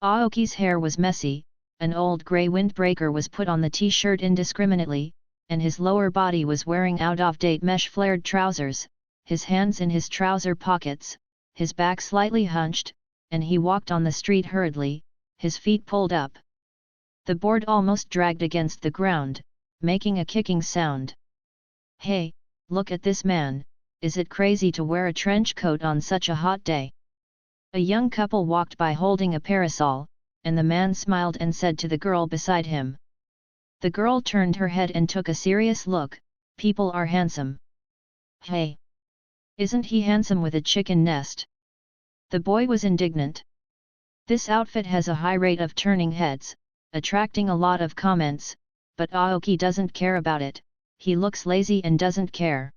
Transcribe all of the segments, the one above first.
Aoki's hair was messy, an old grey windbreaker was put on the t-shirt indiscriminately, and his lower body was wearing out-of-date mesh flared trousers, his hands in his trouser pockets, his back slightly hunched, and he walked on the street hurriedly, his feet pulled up. The board almost dragged against the ground, making a kicking sound. "Hey, look at this man, is it crazy to wear a trench coat on such a hot day?" A young couple walked by holding a parasol, and the man smiled and said to the girl beside him. The girl turned her head and took a serious look. "People are handsome." "Hey! Isn't he handsome with a chicken nest?" The boy was indignant. This outfit has a high rate of turning heads, attracting a lot of comments, but Aoki doesn't care about it, he looks lazy and doesn't care.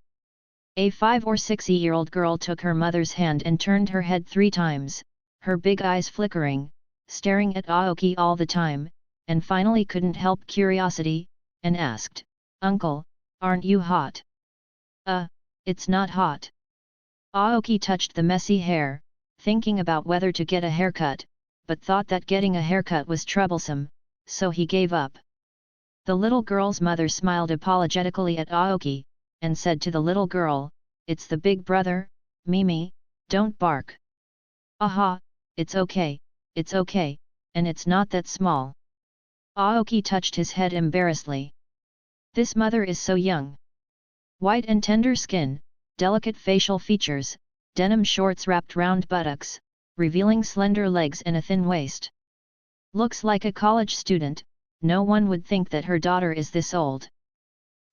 A 5 or 6-year-old girl took her mother's hand and turned her head 3 times, her big eyes flickering, staring at Aoki all the time, and finally couldn't help curiosity, and asked, "Uncle, aren't you hot?" It's not hot." Aoki touched the messy hair, thinking about whether to get a haircut, but thought that getting a haircut was troublesome, so he gave up. The little girl's mother smiled apologetically at Aoki, and said to the little girl, "It's the big brother, Mimi, don't bark." "Aha, it's okay, and it's not that small." Aoki touched his head embarrassedly. This mother is so young. White and tender skin, delicate facial features, denim shorts wrapped round buttocks, revealing slender legs and a thin waist. Looks like a college student, no one would think that her daughter is this old.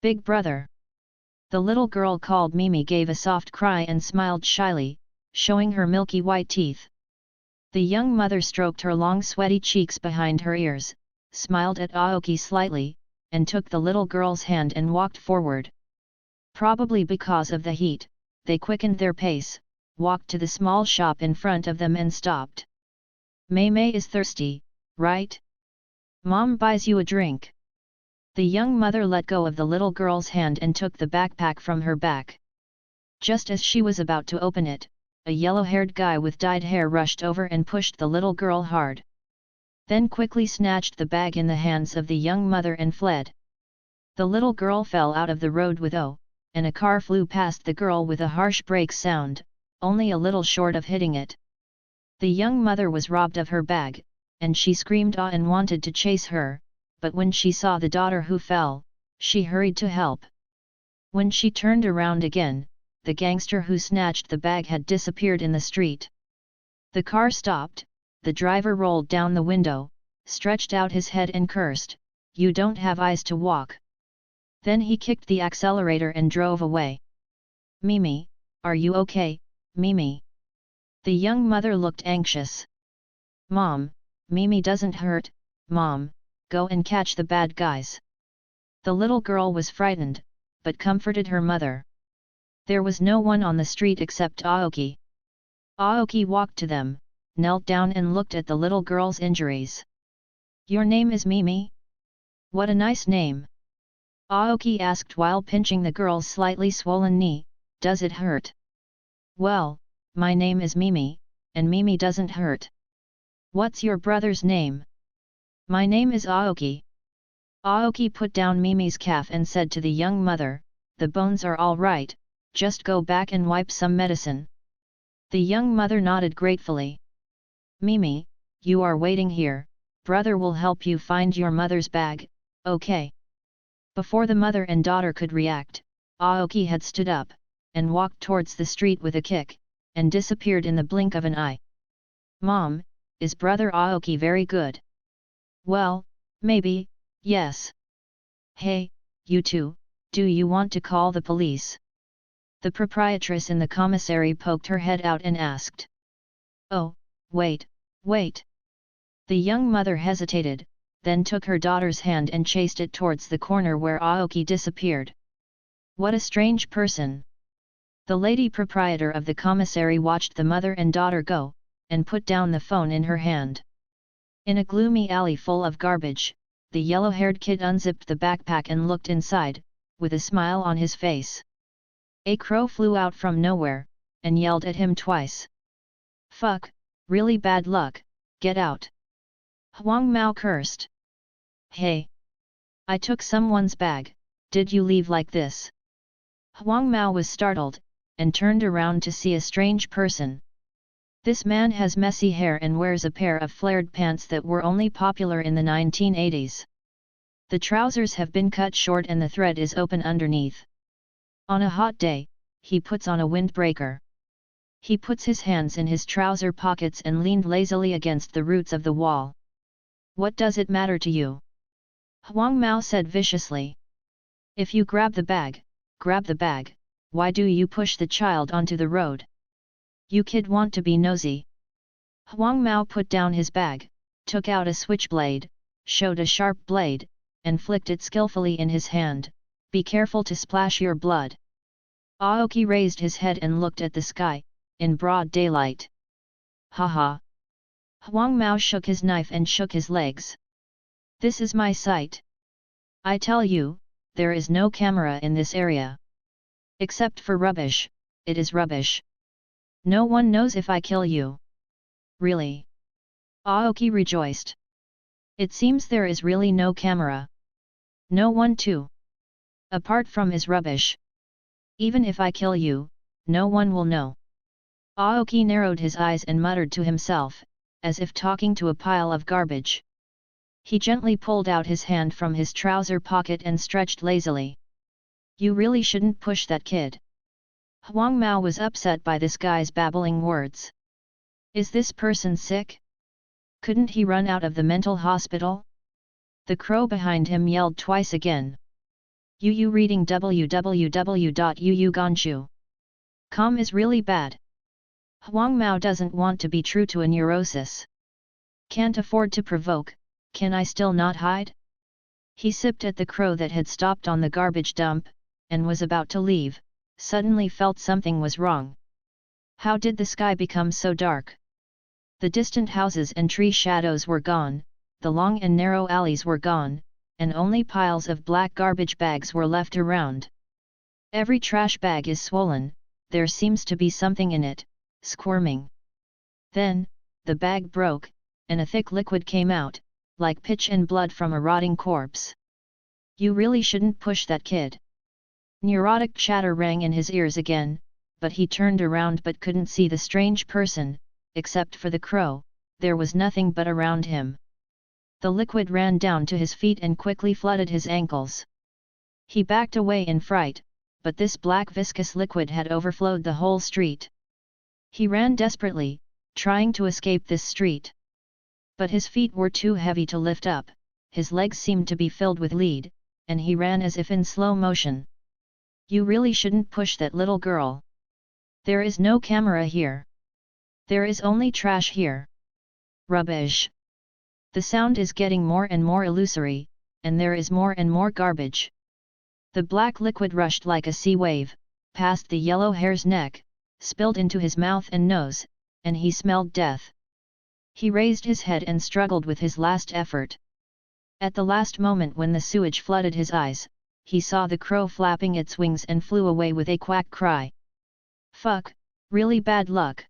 "Big brother." The little girl called Mimi gave a soft cry and smiled shyly, showing her milky white teeth. The young mother stroked her long sweaty cheeks behind her ears, smiled at Aoki slightly, and took the little girl's hand and walked forward. Probably because of the heat, they quickened their pace, walked to the small shop in front of them and stopped. "Mei is thirsty, right? Mom buys you a drink." The young mother let go of the little girl's hand and took the backpack from her back. Just as she was about to open it, a yellow-haired guy with dyed hair rushed over and pushed the little girl hard. Then quickly snatched the bag in the hands of the young mother and fled. The little girl fell out of the road with and a car flew past the girl with a harsh brake sound, only a little short of hitting it. The young mother was robbed of her bag, and she screamed and wanted to chase her, but when she saw the daughter who fell, she hurried to help. When she turned around again, the gangster who snatched the bag had disappeared in the street. The car stopped, the driver rolled down the window, stretched out his head and cursed, "You don't have eyes to walk." Then he kicked the accelerator and drove away. "Mimi, are you okay, Mimi?" The young mother looked anxious. "Mom, Mimi doesn't hurt, Mom, go and catch the bad guys." The little girl was frightened, but comforted her mother. There was no one on the street except Aoki. Aoki walked to them, knelt down and looked at the little girl's injuries. "Your name is Mimi? What a nice name!" Aoki asked while pinching the girl's slightly swollen knee, "Does it hurt?" "Well, my name is Mimi, and Mimi doesn't hurt." "What's your brother's name?" "My name is Aoki." Aoki put down Mimi's calf and said to the young mother, "The bones are all right, just go back and wipe some medicine." The young mother nodded gratefully. "Mimi, you are waiting here, brother will help you find your mother's bag, okay?" Before the mother and daughter could react, Aoki had stood up, and walked towards the street with a kick, and disappeared in the blink of an eye. "Mom, is brother Aoki very good?" "Well, maybe, yes." "Hey, you two, do you want to call the police?" The proprietress in the commissary poked her head out and asked. "Oh, wait. The young mother hesitated, then took her daughter's hand and chased it towards the corner where Aoki disappeared. "What a strange person!" The lady proprietor of the commissary watched the mother and daughter go, and put down the phone in her hand. In a gloomy alley full of garbage, the yellow-haired kid unzipped the backpack and looked inside, with a smile on his face. A crow flew out from nowhere, and yelled at him twice. "Fuck, really bad luck, get out." Huang Mao cursed. Hey! I took someone's bag, did you leave like this? Huang Mao was startled, and turned around to see a strange person. This man has messy hair and wears a pair of flared pants that were only popular in the 1980s. The trousers have been cut short and the thread is open underneath. On a hot day, he puts on a windbreaker. He puts his hands in his trouser pockets and leaned lazily against the roots of the wall. What does it matter to you? Huang Mao said viciously. If you grab the bag, why do you push the child onto the road? You kid want to be nosy. Huang Mao put down his bag, took out a switchblade, showed a sharp blade, and flicked it skillfully in his hand. Be careful to splash your blood. Aoki raised his head and looked at the sky, in broad daylight. Haha! Huang Mao shook his knife and shook his legs. This is my sight. I tell you, there is no camera in this area. Except for rubbish, it is rubbish. No one knows if I kill you. Really? Aoki rejoiced. It seems there is really no camera. No one too. Apart from his rubbish. Even if I kill you, no one will know. Aoki narrowed his eyes and muttered to himself, as if talking to a pile of garbage. He gently pulled out his hand from his trouser pocket and stretched lazily. You really shouldn't push that kid. Huang Mao was upset by this guy's babbling words. Is this person sick? Couldn't he run out of the mental hospital? The crow behind him yelled twice again. Yu reading www.yuyuganshu.com is really bad. Huang Mao doesn't want to be true to a neurosis. Can't afford to provoke, can I still not hide? He sipped at the crow that had stopped on the garbage dump, and was about to leave, suddenly felt something was wrong. How did the sky become so dark? The distant houses and tree shadows were gone, the long and narrow alleys were gone, and only piles of black garbage bags were left around. Every trash bag is swollen, there seems to be something in it, squirming. Then, the bag broke, and a thick liquid came out, like pitch and blood from a rotting corpse. You really shouldn't push that kid. Neurotic chatter rang in his ears again, but he turned around but couldn't see the strange person, except for the crow, there was nothing but around him. The liquid ran down to his feet and quickly flooded his ankles. He backed away in fright, but this black viscous liquid had overflowed the whole street. He ran desperately, trying to escape this street. But his feet were too heavy to lift up, his legs seemed to be filled with lead, and he ran as if in slow motion. You really shouldn't push that little girl. There is no camera here. There is only trash here. Rubbish. The sound is getting more and more illusory, and there is more and more garbage. The black liquid rushed like a sea wave, past the yellow hare's neck, spilled into his mouth and nose, and he smelled death. He raised his head and struggled with his last effort. At the last moment when the sewage flooded his eyes, he saw the crow flapping its wings and flew away with a quack cry. Fuck, really bad luck.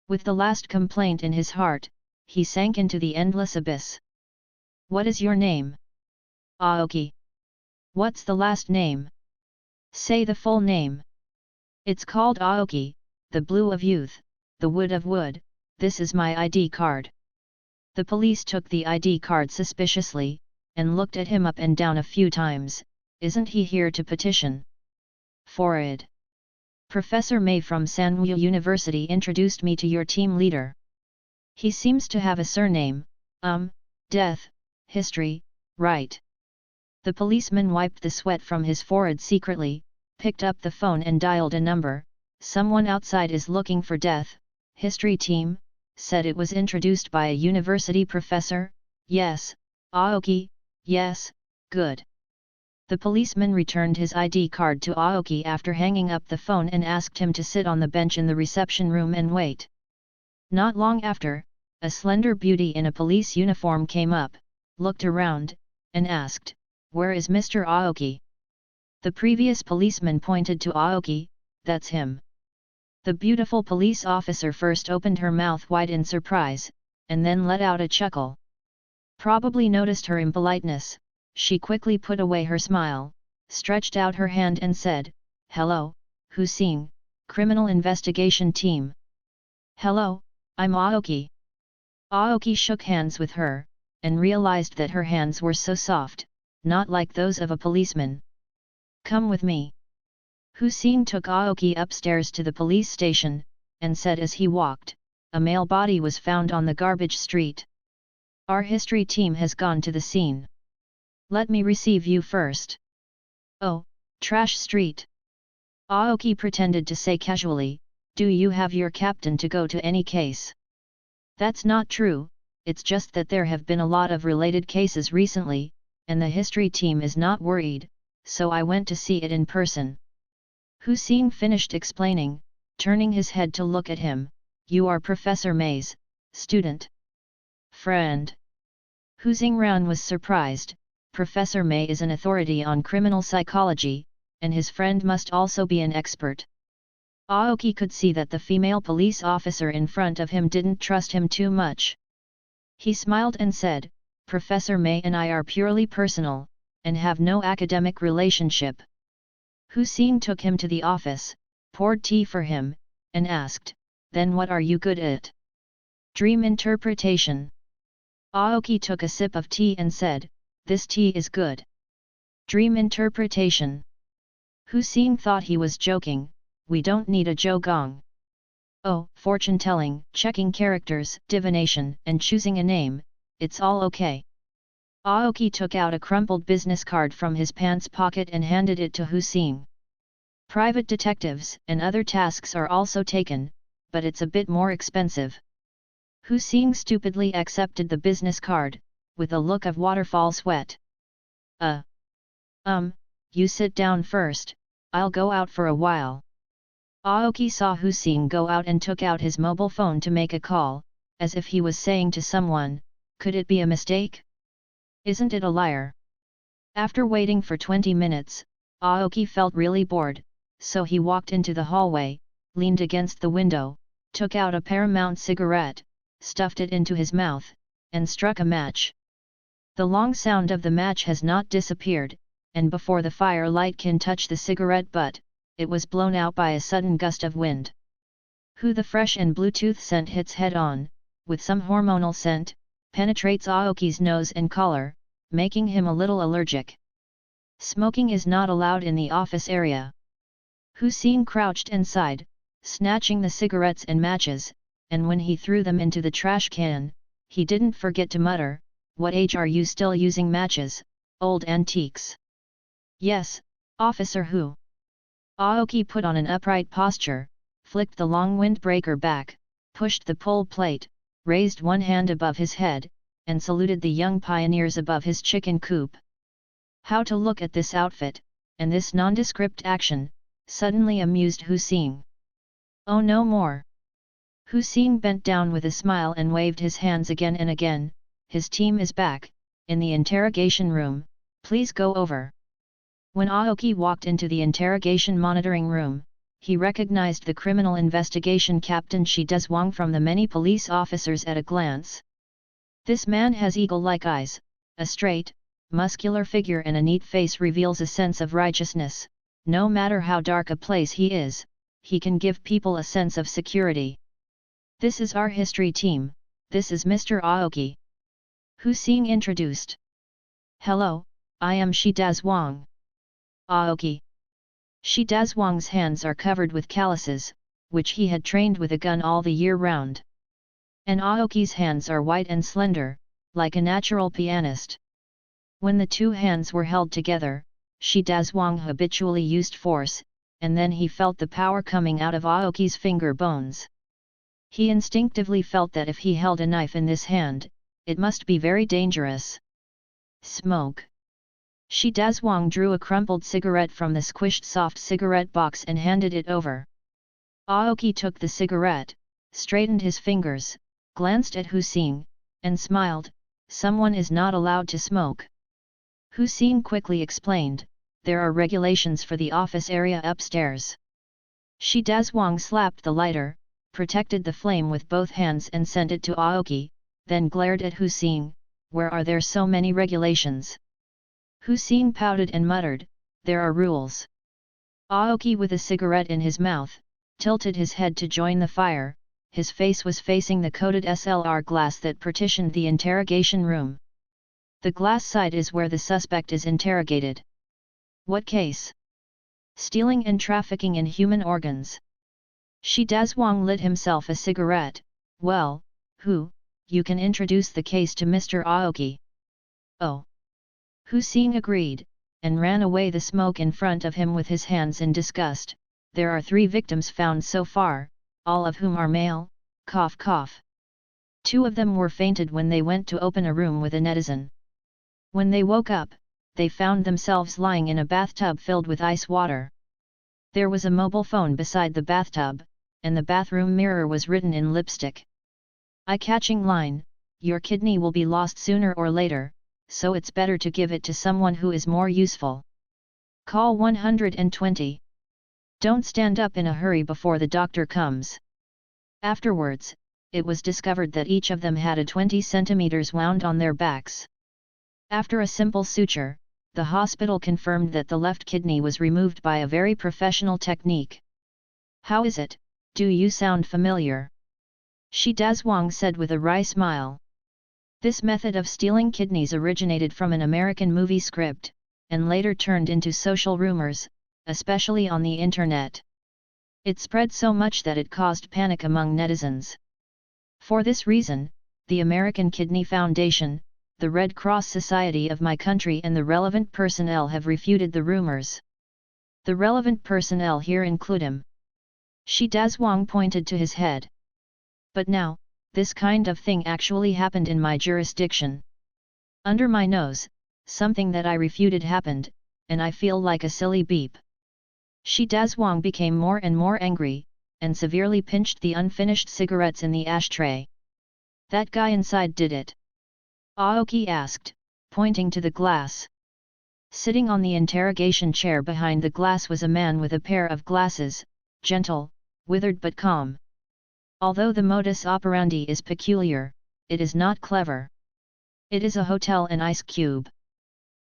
With the last complaint in his heart, he sank into the endless abyss. What is your name? Aoki. What's the last name? Say the full name. It's called Aoki, the blue of youth, the wood of wood, this is my ID card. The police took the ID card suspiciously, and looked at him up and down a few times. Isn't he here to petition for it? Professor May from Sanwu University introduced me to your team leader. He seems to have a surname, death, history, right. The policeman wiped the sweat from his forehead secretly, picked up the phone and dialed a number. Someone outside is looking for death, history team, said it was introduced by a university professor. Yes, Aoki, yes, good. The policeman returned his ID card to Aoki after hanging up the phone and asked him to sit on the bench in the reception room and wait. Not long after, a slender beauty in a police uniform came up, looked around, and asked, "Where is Mr. Aoki?" The previous policeman pointed to Aoki, "That's him." The beautiful police officer first opened her mouth wide in surprise, and then let out a chuckle. Probably noticed her impoliteness, she quickly put away her smile, stretched out her hand and said, "Hello, Hussein, Criminal Investigation Team." "Hello, I'm Aoki." Aoki shook hands with her, and realized that her hands were so soft, not like those of a policeman. "Come with me." Hussein took Aoki upstairs to the police station, and said as he walked, "A male body was found on the garbage street. Our history team has gone to the scene. Let me receive you first." "Oh, trash street." Aoki pretended to say casually, "Do you have your captain to go to any case?" "That's not true, it's just that there have been a lot of related cases recently, and the history team is not worried, so I went to see it in person." Hussein finished explaining, turning his head to look at him, "You are Professor May's student?" "Friend." Hu Xingran was surprised. Professor May is an authority on criminal psychology, and his friend must also be an expert. Aoki could see that the female police officer in front of him didn't trust him too much. He smiled and said, "Professor May and I are purely personal, and have no academic relationship." Hussein took him to the office, poured tea for him, and asked, "Then what are you good at?" "Dream interpretation." Aoki took a sip of tea and said, "This tea is good." "Dream interpretation." Hussein thought he was joking, "We don't need a Jogong." "Oh, fortune-telling, checking characters, divination, and choosing a name, it's all okay." Aoki took out a crumpled business card from his pants pocket and handed it to Hussein. "Private detectives and other tasks are also taken, but it's a bit more expensive." Hussein stupidly accepted the business card, with a look of waterfall sweat. You sit down first, I'll go out for a while." Aoki saw Hussein go out and took out his mobile phone to make a call, as if he was saying to someone, "Could it be a mistake? Isn't it a liar?" After waiting for 20 minutes, Aoki felt really bored, so he walked into the hallway, leaned against the window, took out a Paramount cigarette, stuffed it into his mouth, and struck a match. The long sound of the match has not disappeared, and before the firelight can touch the cigarette butt, it was blown out by a sudden gust of wind. The fresh and Bluetooth scent hits head-on, with some hormonal scent, penetrates Aoki's nose and collar, making him a little allergic. Smoking is not allowed in the office area. Hussein crouched and sighed, snatching the cigarettes and matches, and when he threw them into the trash can, he didn't forget to mutter, "What age are you still using matches, old antiques?" "Yes, Officer Hu." Aoki put on an upright posture, flicked the long windbreaker back, pushed the pull plate, raised one hand above his head, and saluted the young pioneers above his chicken coop. How to look at this outfit, and this nondescript action, suddenly amused Hussein. "Oh, no more." Hussein bent down with a smile and waved his hands again and again, "His team is back, in the interrogation room, please go over." When Aoki walked into the interrogation monitoring room, he recognized the criminal investigation captain Shi Dezwang from the many police officers at a glance. This man has eagle-like eyes, a straight, muscular figure and a neat face reveals a sense of righteousness. No matter how dark a place he is, he can give people a sense of security. "This is our history team, this is Mr. Aoki." Hussein introduced. "Hello, I am Shi Dezwang." "Aoki." Shi Dezwang's hands are covered with calluses, which he had trained with a gun all the year round. And Aoki's hands are white and slender, like a natural pianist. When the two hands were held together, Shi Dezwang habitually used force, and then he felt the power coming out of Aoki's finger bones. He instinctively felt that if he held a knife in this hand, it must be very dangerous. "Smoke." Shi Dezwang drew a crumpled cigarette from the squished soft cigarette box and handed it over. Aoki took the cigarette, straightened his fingers, glanced at Hussein, and smiled, "Someone is not allowed to smoke." Hussein quickly explained, "There are regulations for the office area upstairs." Shi Dezwang slapped the lighter, protected the flame with both hands and sent it to Aoki, then glared at Hussein, where are there so many regulations? Hussein pouted and muttered, there are rules. Aoki, with a cigarette in his mouth, tilted his head to join the fire. His face was facing the coated SLR glass that partitioned the interrogation room. The glass side is where the suspect is interrogated. What case? Stealing and trafficking in human organs. Shi Dazhuang lit himself a cigarette. Well, you can introduce the case to Mr. Aoki. Oh. Hussein agreed, and ran away the smoke in front of him with his hands in disgust. There are 3 victims found so far, all of whom are male, cough cough. 2 of them were fainted when they went to open a room with a netizen. When they woke up, they found themselves lying in a bathtub filled with ice water. There was a mobile phone beside the bathtub, and the bathroom mirror was written in lipstick. Eye-catching line, your kidney will be lost sooner or later, so it's better to give it to someone who is more useful. Call 120. Don't stand up in a hurry before the doctor comes. Afterwards, it was discovered that each of them had a 20 centimeters wound on their backs. After a simple suture, the hospital confirmed that the left kidney was removed by a very professional technique. How is it? Do you sound familiar? Shi Dazhuang said with a wry smile. This method of stealing kidneys originated from an American movie script, and later turned into social rumors, especially on the internet. It spread so much that it caused panic among netizens. For this reason, the American Kidney Foundation, the Red Cross Society of my country and the relevant personnel have refuted the rumors. The relevant personnel here include him. Shi Dazhuang pointed to his head. But now, this kind of thing actually happened in my jurisdiction. Under my nose, something that I refuted happened, and I feel like a silly beep. Shi Dazhuang became more and more angry, and severely pinched the unfinished cigarettes in the ashtray. That guy inside did it? Aoki asked, pointing to the glass. Sitting on the interrogation chair behind the glass was a man with a pair of glasses, gentle, withered but calm. Although the modus operandi is peculiar, it is not clever. It is a hotel and ice cube.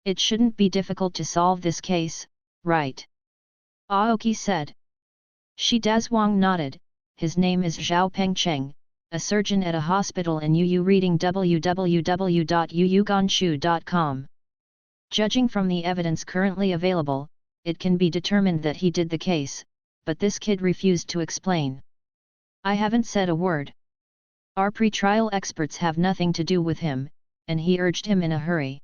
It shouldn't be difficult to solve this case, right? Aoki said. Shi Dazhuang nodded. His name is Zhao Pengcheng, a surgeon at a hospital in Yu, reading www.yuyuganshu.com. Judging from the evidence currently available, it can be determined that he did the case, but this kid refused to explain. I haven't said a word. Our pre-trial experts have nothing to do with him, and he urged him in a hurry.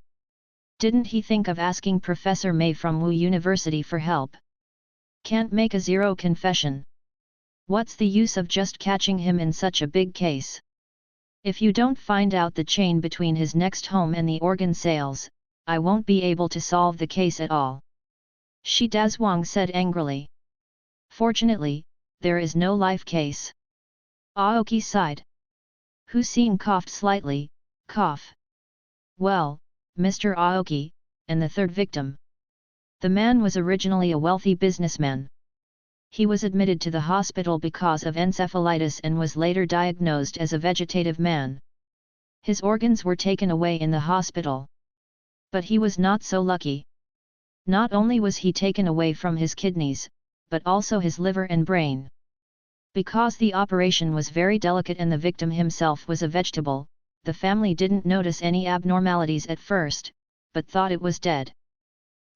Didn't he think of asking Professor May from Wu University for help? Can't make a zero confession. What's the use of just catching him in such a big case? If you don't find out the chain between his next home and the organ sales, I won't be able to solve the case at all. Shi Dazhuang said angrily. Fortunately, there is no life case. Aoki sighed. Hussein coughed slightly, cough. Well, Mr. Aoki, and the third victim. The man was originally a wealthy businessman. He was admitted to the hospital because of encephalitis and was later diagnosed as a vegetative man. His organs were taken away in the hospital. But he was not so lucky. Not only was he taken away from his kidneys, but also his liver and brain. Because the operation was very delicate and the victim himself was a vegetable, the family didn't notice any abnormalities at first, but thought it was dead.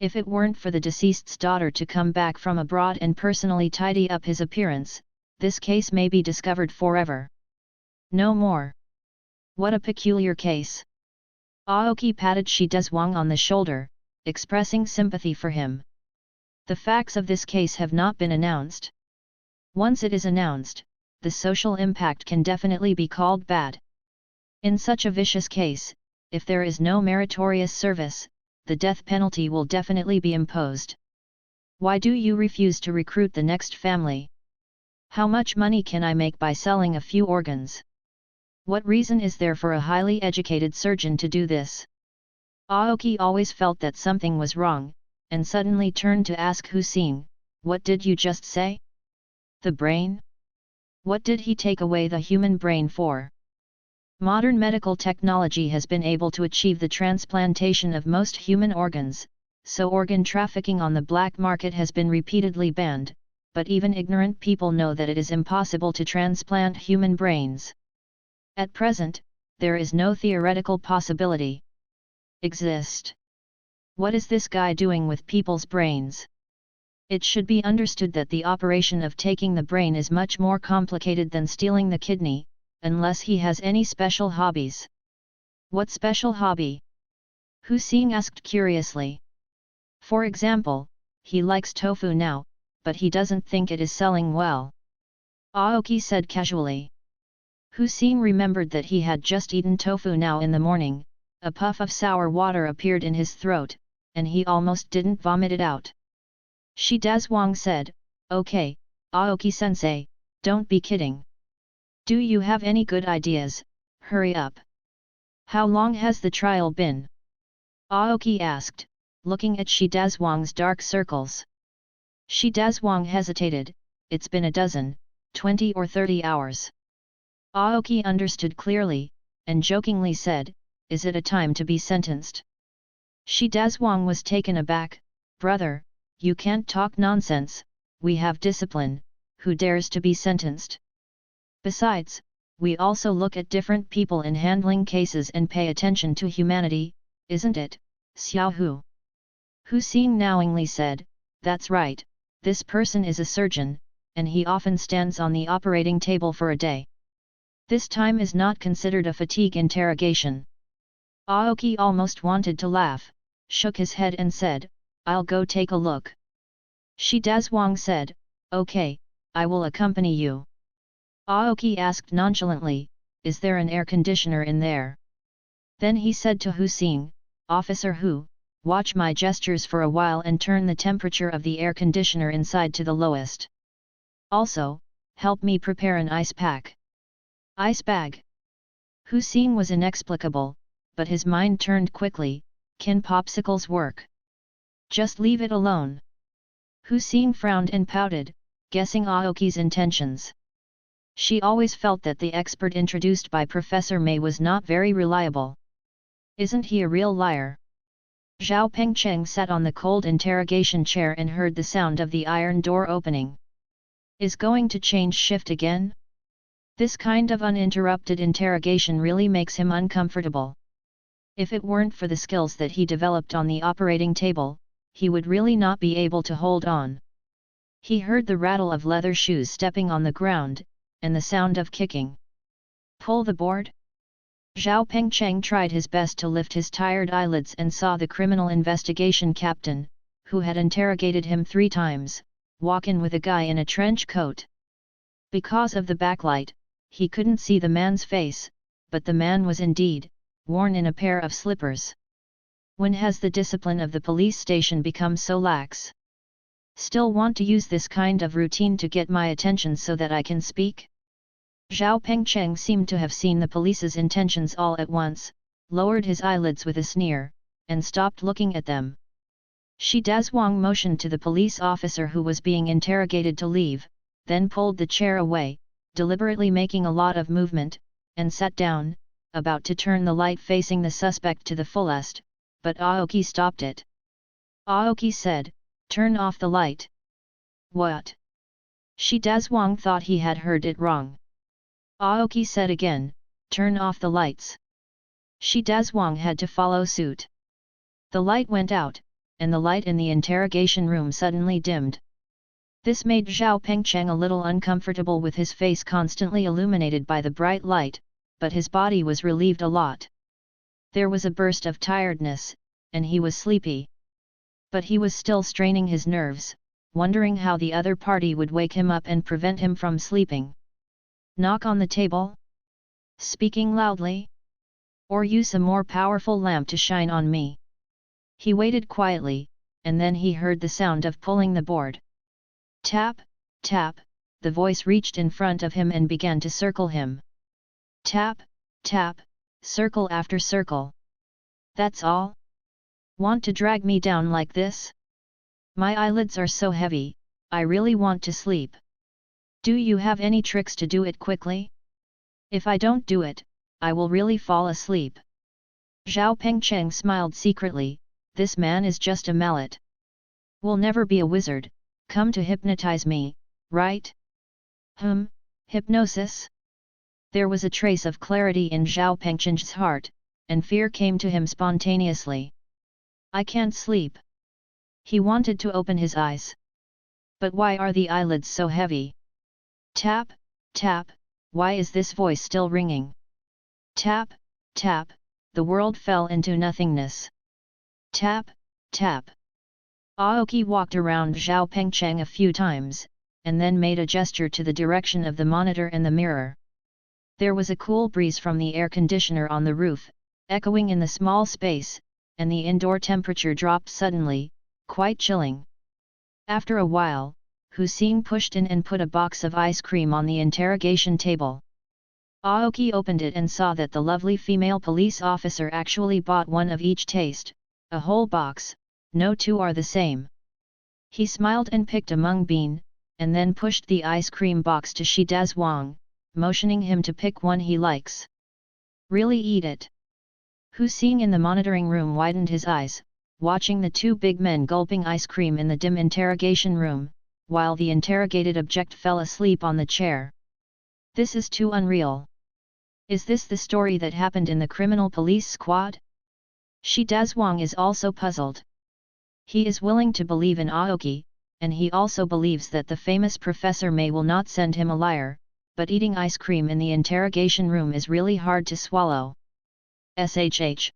If it weren't for the deceased's daughter to come back from abroad and personally tidy up his appearance, this case may be discovered forever. No more. What a peculiar case. Aoki patted Shi Dazhuang on the shoulder, expressing sympathy for him. The facts of this case have not been announced. Once it is announced, the social impact can definitely be called bad. In such a vicious case, if there is no meritorious service, the death penalty will definitely be imposed. Why do you refuse to recruit the next family? How much money can I make by selling a few organs? What reason is there for a highly educated surgeon to do this? Aoki always felt that something was wrong, and suddenly turned to ask Hussein, what did you just say? The brain? What did he take away the human brain for? Modern medical technology has been able to achieve the transplantation of most human organs, so organ trafficking on the black market has been repeatedly banned, but even ignorant people know that it is impossible to transplant human brains. At present, there is no theoretical possibility exist. What is this guy doing with people's brains? It should be understood that the operation of taking the brain is much more complicated than stealing the kidney, unless he has any special hobbies. What special hobby? Hussein asked curiously. For example, he likes tofu now, but he doesn't think it is selling well. Aoki said casually. Hussein remembered that he had just eaten tofu now in the morning. A puff of sour water appeared in his throat, and he almost didn't vomit it out. Shi Dazhuang said, "Okay, Aoki-sensei, don't be kidding. Do you have any good ideas? Hurry up. How long has the trial been?" Aoki asked, looking at Shi Dazhuang's dark circles. Shi Dazhuang hesitated. It's been a dozen, 20 or 30 hours. Aoki understood clearly, and jokingly said, "Is it a time to be sentenced?" Shi Dazhuang was taken aback. "Brother, you can't talk nonsense, we have discipline, who dares to be sentenced? Besides, we also look at different people in handling cases and pay attention to humanity, isn't it, Xiao Hu?" Hussein knowingly said, "That's right, this person is a surgeon, and he often stands on the operating table for a day. This time is not considered a fatigue interrogation." Aoki almost wanted to laugh, shook his head and said, "I'll go take a look." Shi Dazhuang said, "Okay, I will accompany you." Aoki asked nonchalantly, "Is there an air conditioner in there?" Then he said to Hussein, "Officer Hu, watch my gestures for a while and turn the temperature of the air conditioner inside to the lowest. Also, help me prepare an ice pack." Ice bag. Hussein was inexplicable, but his mind turned quickly. Can popsicles work? Just leave it alone. Hussein frowned and pouted, guessing Aoki's intentions. She always felt that the expert introduced by Professor May was not very reliable. Isn't he a real liar? Zhao Pengcheng sat on the cold interrogation chair and heard the sound of the iron door opening. Is going to change shift again? This kind of uninterrupted interrogation really makes him uncomfortable. If it weren't for the skills that he developed on the operating table, he would really not be able to hold on. He heard the rattle of leather shoes stepping on the ground, and the sound of kicking. Pull the board? Zhao Pengcheng tried his best to lift his tired eyelids and saw the criminal investigation captain, who had interrogated him 3 times, walk in with a guy in a trench coat. Because of the backlight, he couldn't see the man's face, but the man was indeed worn in a pair of slippers. When has the discipline of the police station become so lax? Still want to use this kind of routine to get my attention so that I can speak? Zhao Pengcheng seemed to have seen the police's intentions all at once, lowered his eyelids with a sneer, and stopped looking at them. Shi Dazhuang motioned to the police officer who was being interrogated to leave, then pulled the chair away, deliberately making a lot of movement, and sat down, about to turn the light facing the suspect to the fullest, but Aoki stopped it. Aoki said, "Turn off the light." What? Shi Dazhuang thought he had heard it wrong. Aoki said again, "Turn off the lights." Shi Dazhuang had to follow suit. The light went out, and the light in the interrogation room suddenly dimmed. This made Zhao Pengcheng a little uncomfortable with his face constantly illuminated by the bright light, but his body was relieved a lot. There was a burst of tiredness, and he was sleepy. But he was still straining his nerves, wondering how the other party would wake him up and prevent him from sleeping. Knock on the table? Speaking loudly? Or use a more powerful lamp to shine on me? He waited quietly, and then he heard the sound of pulling the board. Tap, tap, the voice reached in front of him and began to circle him. Tap, tap, circle after circle. That's all? Want to drag me down like this? My eyelids are so heavy, I really want to sleep. Do you have any tricks to do it quickly? If I don't do it, I will really fall asleep. Zhao Pengcheng smiled secretly, this man is just a mallet. Will never be a wizard, come to hypnotize me, right? Hypnosis? There was a trace of clarity in Zhao Pengcheng's heart, and fear came to him spontaneously. I can't sleep. He wanted to open his eyes. But why are the eyelids so heavy? Tap, tap, why is this voice still ringing? Tap, tap, the world fell into nothingness. Tap, tap. Aoki walked around Zhao Pengcheng a few times, and then made a gesture to the direction of the monitor and the mirror. There was a cool breeze from the air conditioner on the roof, echoing in the small space, and the indoor temperature dropped suddenly, quite chilling. After a while, Hussein pushed in and put a box of ice cream on the interrogation table. Aoki opened it and saw that the lovely female police officer actually bought one of each taste, a whole box, no two are the same. He smiled and picked a mung bean, and then pushed the ice cream box to Shi Dazhuang, motioning him to pick one he likes. Really eat it. Hussein in the monitoring room widened his eyes, watching the two big men gulping ice cream in the dim interrogation room, while the interrogated object fell asleep on the chair. This is too unreal. Is this the story that happened in the criminal police squad? Shi Dazhuang is also puzzled. He is willing to believe in Aoki, and he also believes that the famous Professor May will not send him a liar, but eating ice cream in the interrogation room is really hard to swallow. SHH.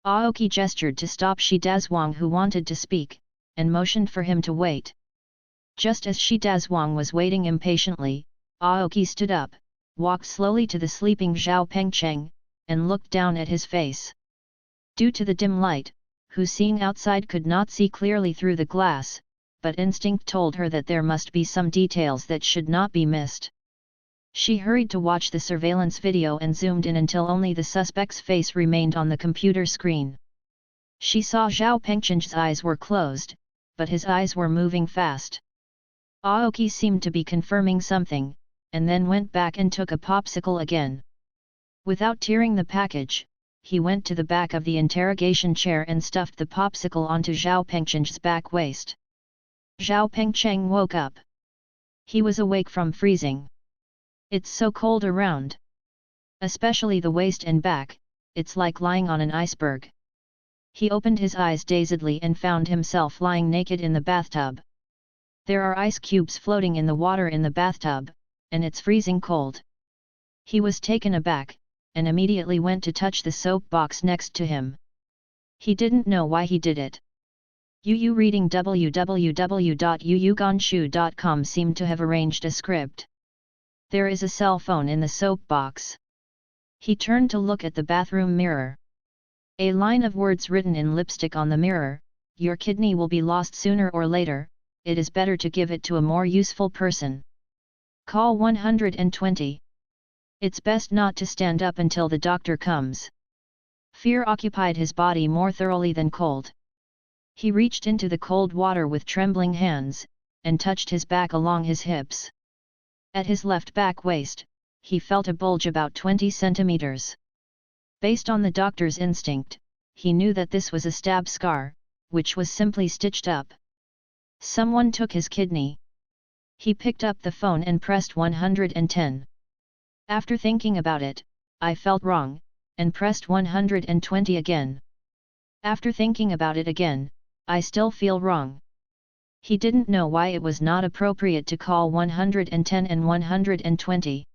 Aoki gestured to stop Shi Dazhuang who wanted to speak, and motioned for him to wait. Just as Shi Dazhuang was waiting impatiently, Aoki stood up, walked slowly to the sleeping Zhao Pengcheng, and looked down at his face. Due to the dim light, Hussein outside could not see clearly through the glass, but instinct told her that there must be some details that should not be missed. She hurried to watch the surveillance video and zoomed in until only the suspect's face remained on the computer screen. She saw Zhao Pengcheng's eyes were closed, but his eyes were moving fast. Aoki seemed to be confirming something, and then went back and took a popsicle again. Without tearing the package, he went to the back of the interrogation chair and stuffed the popsicle onto Zhao Pengcheng's back waist. Zhao Pengcheng woke up. He was awake from freezing. It's so cold around. Especially the waist and back, it's like lying on an iceberg. He opened his eyes dazedly and found himself lying naked in the bathtub. There are ice cubes floating in the water in the bathtub, and it's freezing cold. He was taken aback, and immediately went to touch the soap box next to him. He didn't know why he did it. Yu reading www.yuyuganshu.com seemed to have arranged a script. There is a cell phone in the soap box. He turned to look at the bathroom mirror. A line of words written in lipstick on the mirror, your kidney will be lost sooner or later, it is better to give it to a more useful person. Call 120. It's best not to stand up until the doctor comes. Fear occupied his body more thoroughly than cold. He reached into the cold water with trembling hands, and touched his back along his hips. At his left back waist, he felt a bulge about 20 centimeters. Based on the doctor's instinct, he knew that this was a stab scar, which was simply stitched up. Someone took his kidney. He picked up the phone and pressed 110. After thinking about it, I felt wrong, and pressed 120 again. After thinking about it again, I still feel wrong. He didn't know why it was not appropriate to call 110 and 120.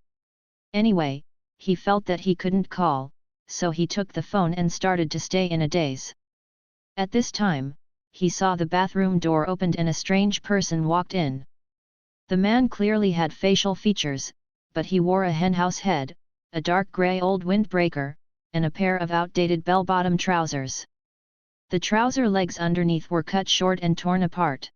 Anyway, he felt that he couldn't call, so he took the phone and started to stay in a daze. At this time, he saw the bathroom door opened and a strange person walked in. The man clearly had facial features, but he wore a henhouse head, a dark grey old windbreaker, and a pair of outdated bell-bottom trousers. The trouser legs underneath were cut short and torn apart.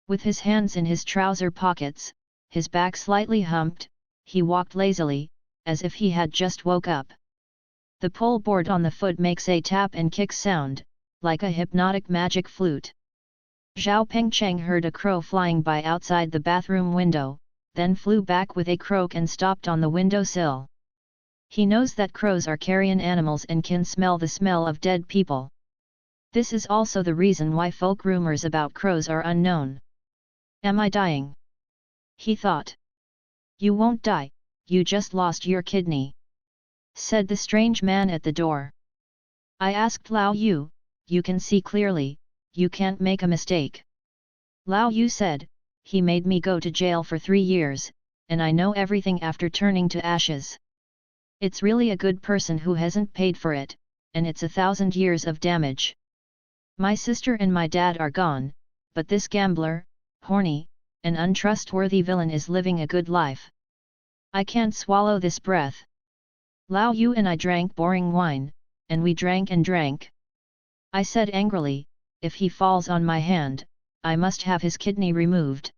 With his hands in his trouser pockets, his back slightly humped, he walked lazily, as if he had just woke up. The pole board on the foot makes a tap and kick sound, like a hypnotic magic flute. Zhao Pengcheng heard a crow flying by outside the bathroom window, then flew back with a croak and stopped on the window sill. He knows that crows are carrion animals and can smell the smell of dead people. This is also the reason why folk rumors about crows are unknown. Am I dying? He thought. You won't die, you just lost your kidney, said the strange man at the door. I asked Lao Yu, you can see clearly, you can't make a mistake. Lao Yu said, he made me go to jail for 3 years, and I know everything after turning to ashes. It's really a good person who hasn't paid for it, and it's 1,000 years of damage. My sister and my dad are gone, but this gambler, horny, and untrustworthy villain is living a good life. I can't swallow this breath. Lao Yu and I drank boring wine, and we drank and drank. I said angrily, if he falls on my hand, I must have his kidney removed.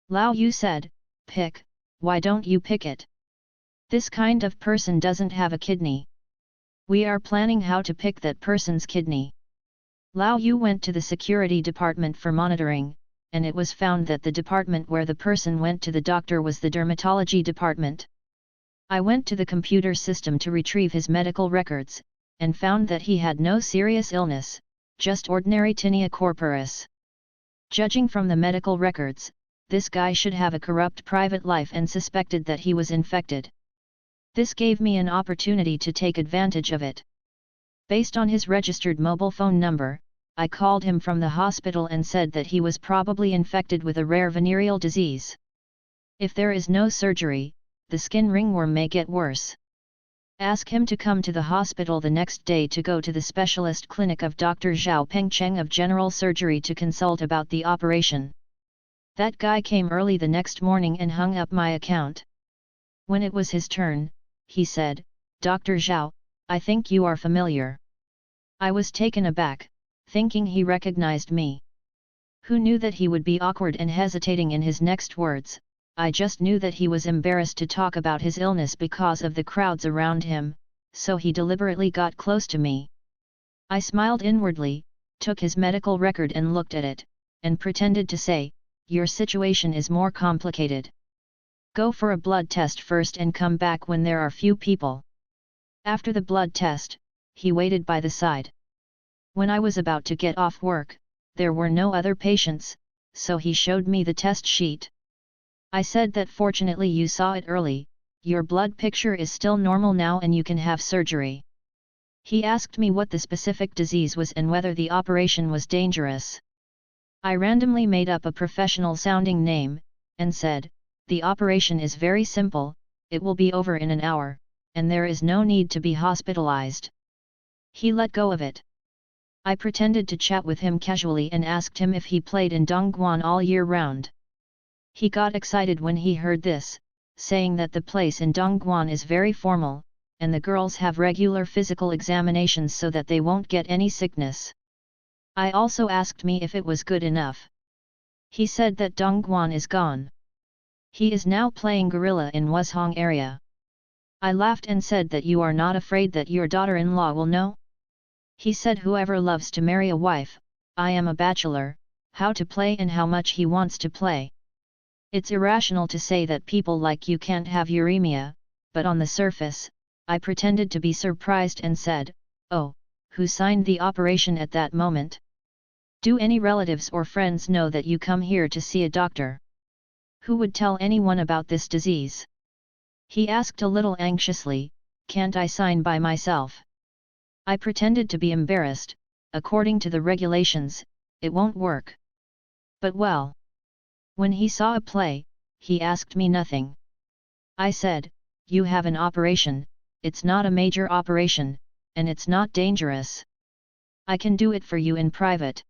Lao Yu said, pick, why don't you pick it? This kind of person doesn't have a kidney. We are planning how to pick that person's kidney. Lao Yu went to the security department for monitoring, and it was found that the department where the person went to the doctor was the dermatology department. I went to the computer system to retrieve his medical records, and found that he had no serious illness, just ordinary tinea corporis. Judging from the medical records, this guy should have a corrupt private life and suspected that he was infected. This gave me an opportunity to take advantage of it. Based on his registered mobile phone number, I called him from the hospital and said that he was probably infected with a rare venereal disease. If there is no surgery, the skin ringworm may get worse. Ask him to come to the hospital the next day to go to the specialist clinic of Dr. Zhao Pengcheng of General Surgery to consult about the operation. That guy came early the next morning and hung up my account. When it was his turn, he said, Dr. Zhao, I think you are familiar. I was taken aback, thinking he recognized me. Who knew that he would be awkward and hesitating in his next words? I just knew that he was embarrassed to talk about his illness because of the crowds around him, so he deliberately got close to me. I smiled inwardly, took his medical record and looked at it, and pretended to say, your situation is more complicated. Go for a blood test first and come back when there are few people. After the blood test, he waited by the side. When I was about to get off work, there were no other patients, so he showed me the test sheet. I said that fortunately you saw it early, your blood picture is still normal now and you can have surgery. He asked me what the specific disease was and whether the operation was dangerous. I randomly made up a professional-sounding name, and said, the operation is very simple, it will be over in an hour, and there is no need to be hospitalized. He let go of it. I pretended to chat with him casually and asked him if he played in Dongguan all year round. He got excited when he heard this, saying that the place in Dongguan is very formal, and the girls have regular physical examinations so that they won't get any sickness. I also asked me if it was good enough. He said that Dongguan is gone. He is now playing gorilla in Wushong area. I laughed and said that you are not afraid that your daughter-in-law will know? He said whoever loves to marry a wife, I am a bachelor, how to play and how much he wants to play. It's irrational to say that people like you can't have uremia, but on the surface, I pretended to be surprised and said, oh, who signed the operation at that moment? Do any relatives or friends know that you come here to see a doctor? Who would tell anyone about this disease? He asked a little anxiously, can't I sign by myself? I pretended to be embarrassed, according to the regulations, it won't work. But well. When he saw a play, he asked me nothing. I said, you have an operation, it's not a major operation, and it's not dangerous. I can do it for you in private.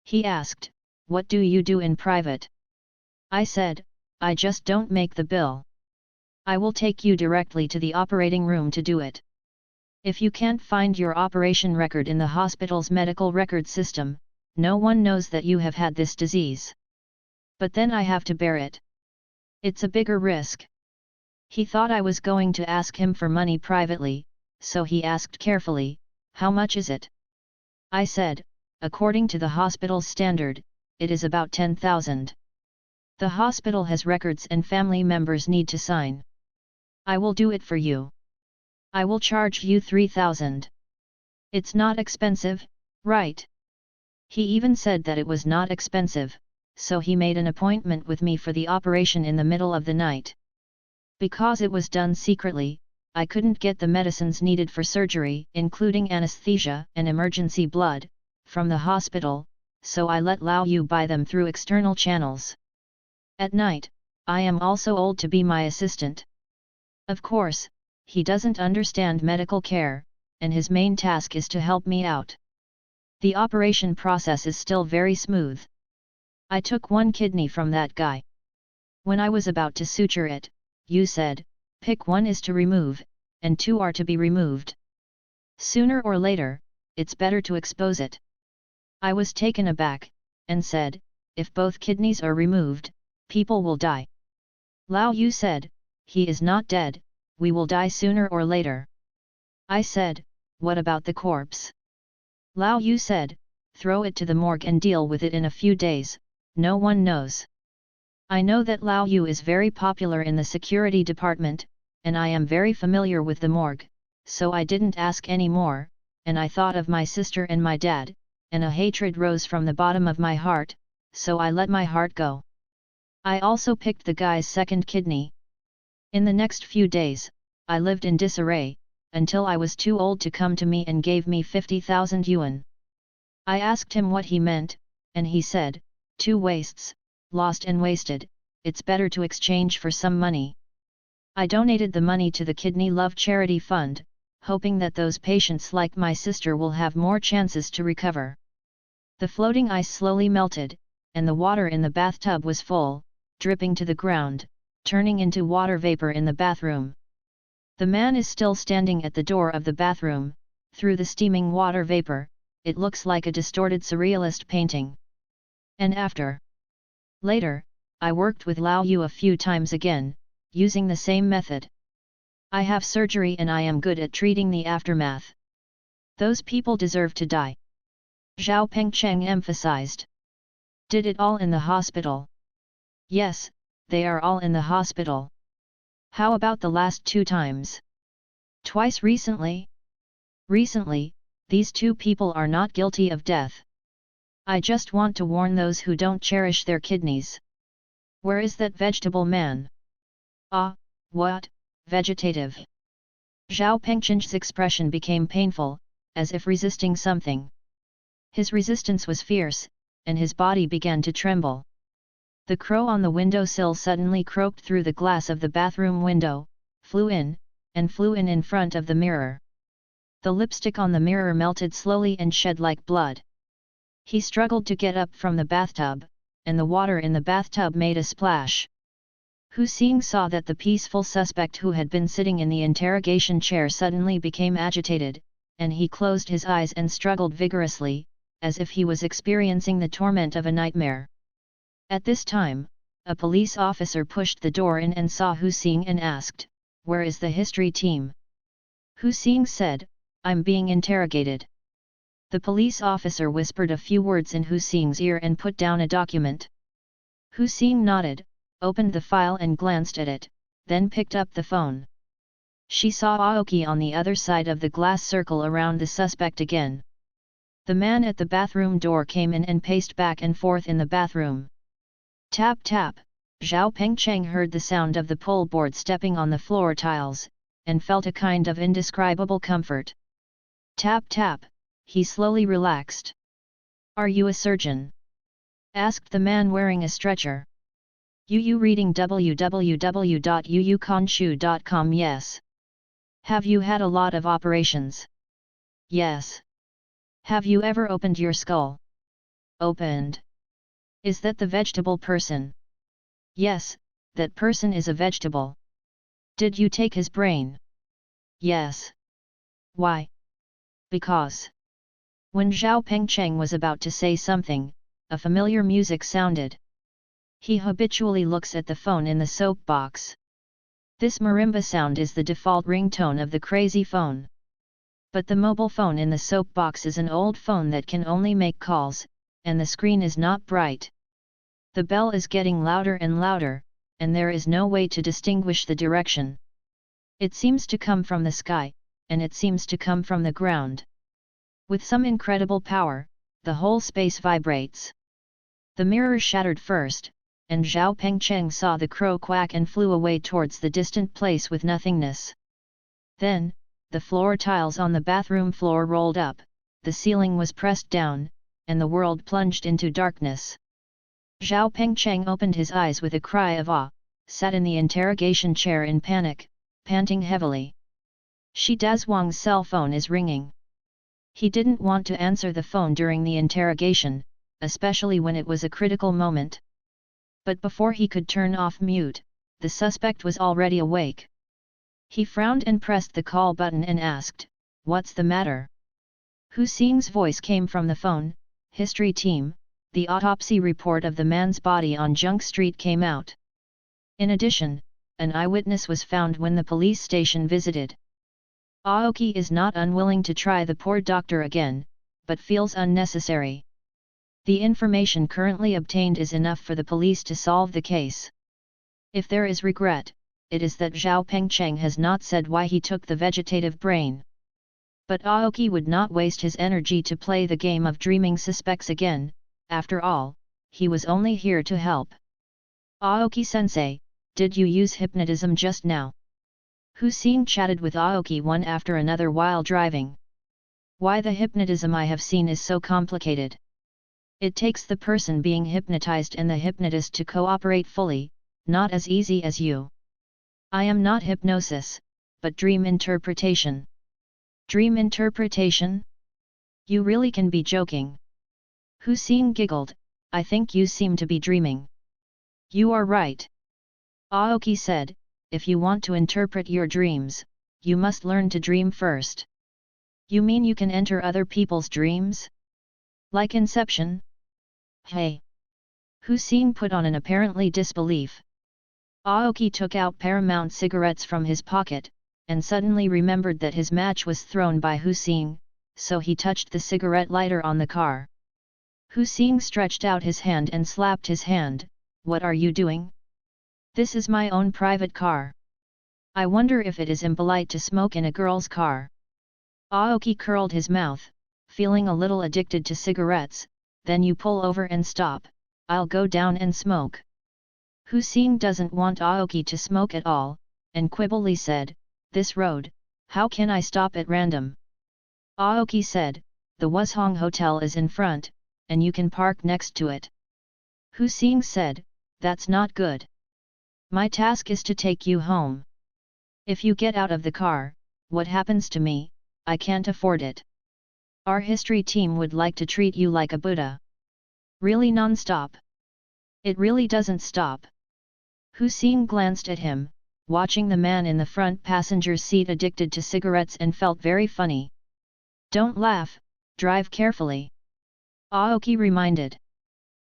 He asked, what do you do in private? I said, I just don't make the bill. I will take you directly to the operating room to do it. If you can't find your operation record in the hospital's medical record system, no one knows that you have had this disease. But then I have to bear it. It's a bigger risk. He thought I was going to ask him for money privately, so he asked carefully, how much is it? I said, according to the hospital's standard, it is about 10,000. The hospital has records and family members need to sign. I will do it for you. I will charge you 3,000. It's not expensive, right? He even said that it was not expensive, so he made an appointment with me for the operation in the middle of the night. Because it was done secretly, I couldn't get the medicines needed for surgery, including anesthesia and emergency blood, from the hospital, so I let Lao Yu buy them through external channels. At night, I am also old to be my assistant. Of course, he doesn't understand medical care, and his main task is to help me out. The operation process is still very smooth. I took one kidney from that guy. When I was about to suture it, you said, pick one is to remove, and two are to be removed. Sooner or later, it's better to expose it. I was taken aback, and said, if both kidneys are removed, people will die. Lao Yu said, he is not dead, we will die sooner or later. I said, what about the corpse? Lao Yu said, throw it to the morgue and deal with it in a few days, no one knows. I know that Lao Yu is very popular in the security department, and I am very familiar with the morgue, so I didn't ask any more, and I thought of my sister and my dad, and a hatred rose from the bottom of my heart, so I let my heart go. I also picked the guy's second kidney. In the next few days, I lived in disarray, until I was too old to come to me and gave me 50,000 yuan. I asked him what he meant, and he said, 2 wastes, lost and wasted, it's better to exchange for some money. I donated the money to the Kidney Love Charity Fund, hoping that those patients like my sister will have more chances to recover. The floating ice slowly melted, and the water in the bathtub was full, dripping to the ground, turning into water vapor in the bathroom. The man is still standing at the door of the bathroom, through the steaming water vapor, it looks like a distorted surrealist painting. And later, I worked with Lao Yu a few times again, using the same method. I have surgery and I am good at treating the aftermath. Those people deserve to die. Zhao Pengcheng emphasized. Did it all in the hospital? Yes, they are all in the hospital. How about the last 2 times? Twice recently? Recently, these 2 people are not guilty of death. I just want to warn those who don't cherish their kidneys. Where is that vegetable man? Ah, what, vegetative? Zhao Pengchen's expression became painful, as if resisting something. His resistance was fierce, and his body began to tremble. The crow on the windowsill suddenly croaked through the glass of the bathroom window, flew in front of the mirror. The lipstick on the mirror melted slowly and shed like blood. He struggled to get up from the bathtub, and the water in the bathtub made a splash. Hu Xing saw that the peaceful suspect who had been sitting in the interrogation chair suddenly became agitated, and he closed his eyes and struggled vigorously, as if he was experiencing the torment of a nightmare. At this time, a police officer pushed the door in and saw Hu Xing and asked, "Where is the history team?" Hu Xing said, "I'm being interrogated." The police officer whispered a few words in Hu Xing's ear and put down a document. Hu Xing nodded, opened the file and glanced at it, then picked up the phone. She saw Aoki on the other side of the glass circle around the suspect again. The man at the bathroom door came in and paced back and forth in the bathroom. Tap tap, Zhao Pengcheng heard the sound of the pole board stepping on the floor tiles, and felt a kind of indescribable comfort. Tap tap, he slowly relaxed. "Are you a surgeon?" asked the man wearing a stretcher. Yu reading www.yuyukanshu.com. Yes. Have you had a lot of operations? Yes. Have you ever opened your skull? Opened. Is that the vegetable person? Yes, that person is a vegetable. Did you take his brain? Yes. Why? Because. When Zhao Pengcheng was about to say something, a familiar music sounded. He habitually looks at the phone in the soap box. This marimba sound is the default ringtone of the crazy phone. But the mobile phone in the soap box is an old phone that can only make calls, and the screen is not bright. The bell is getting louder and louder, and there is no way to distinguish the direction. It seems to come from the sky, and it seems to come from the ground. With some incredible power, the whole space vibrates. The mirror shattered first, and Zhao Pengcheng saw the crow quack and flew away towards the distant place with nothingness. Then, the floor tiles on the bathroom floor rolled up, the ceiling was pressed down, and the world plunged into darkness. Zhao Pengcheng opened his eyes with a cry of awe, sat in the interrogation chair in panic, panting heavily. Shi Dazhuang's cell phone is ringing. He didn't want to answer the phone during the interrogation, especially when it was a critical moment. But before he could turn off mute, the suspect was already awake. He frowned and pressed the call button and asked, "What's the matter?" Hu Xing's voice came from the phone. "History team, the autopsy report of the man's body on Junk Street came out. In addition, an eyewitness was found when the police station visited. Aoki is not unwilling to try the poor doctor again, but feels unnecessary. The information currently obtained is enough for the police to solve the case. If there is regret, it is that Zhao Pengcheng has not said why he took the vegetative brain. But Aoki would not waste his energy to play the game of dreaming suspects again. After all, he was only here to help. Aoki-sensei, did you use hypnotism just now?" Hu Xing chatted with Aoki one after another while driving. "Why, the hypnotism I have seen is so complicated. It takes the person being hypnotized and the hypnotist to cooperate fully, not as easy as you. I am not hypnosis, but dream interpretation." "Dream interpretation? You really can be joking." Hu Xing giggled, "I think you seem to be dreaming." "You are right." Aoki said, "If you want to interpret your dreams, you must learn to dream first." "You mean you can enter other people's dreams? Like Inception?" "Hey!" Hu Xing put on an apparently disbelief. Aoki took out Paramount cigarettes from his pocket, and suddenly remembered that his match was thrown by Hu Xing, so he touched the cigarette lighter on the car. Hu Xing stretched out his hand and slapped his hand. "What are you doing? This is my own private car. I wonder if it is impolite to smoke in a girl's car." Aoki curled his mouth, feeling a little addicted to cigarettes. "Then you pull over and stop, I'll go down and smoke." Hu Xing doesn't want Aoki to smoke at all, and quibbly said, "This road, how can I stop at random?" Aoki said, "The Wushong Hotel is in front, and you can park next to it." Hu Xing said, "That's not good. My task is to take you home. If you get out of the car, what happens to me? I can't afford it. Our history team would like to treat you like a Buddha." "Really non-stop? It really doesn't stop." Hu Xing glanced at him, watching the man in the front passenger seat addicted to cigarettes, and felt very funny. "Don't laugh, drive carefully," Aoki reminded.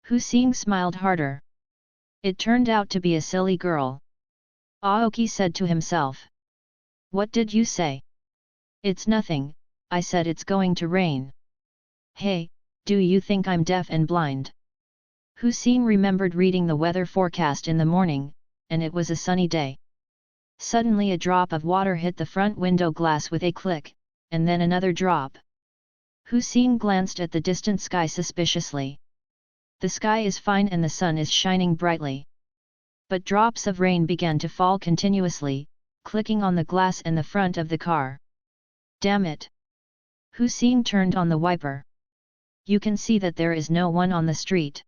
Hu Xing smiled harder. It turned out to be a silly girl. Aoki said to himself. "What did you say?" "It's nothing, I said it's going to rain." "Hey, do you think I'm deaf and blind?" Hu Xing remembered reading the weather forecast in the morning, and it was a sunny day. Suddenly a drop of water hit the front window glass with a click, and then another drop. Hu Xing glanced at the distant sky suspiciously. The sky is fine and the sun is shining brightly. But drops of rain began to fall continuously, clicking on the glass and the front of the car. "Damn it!" Hu Xing turned on the wiper. "You can see that there is no one on the street.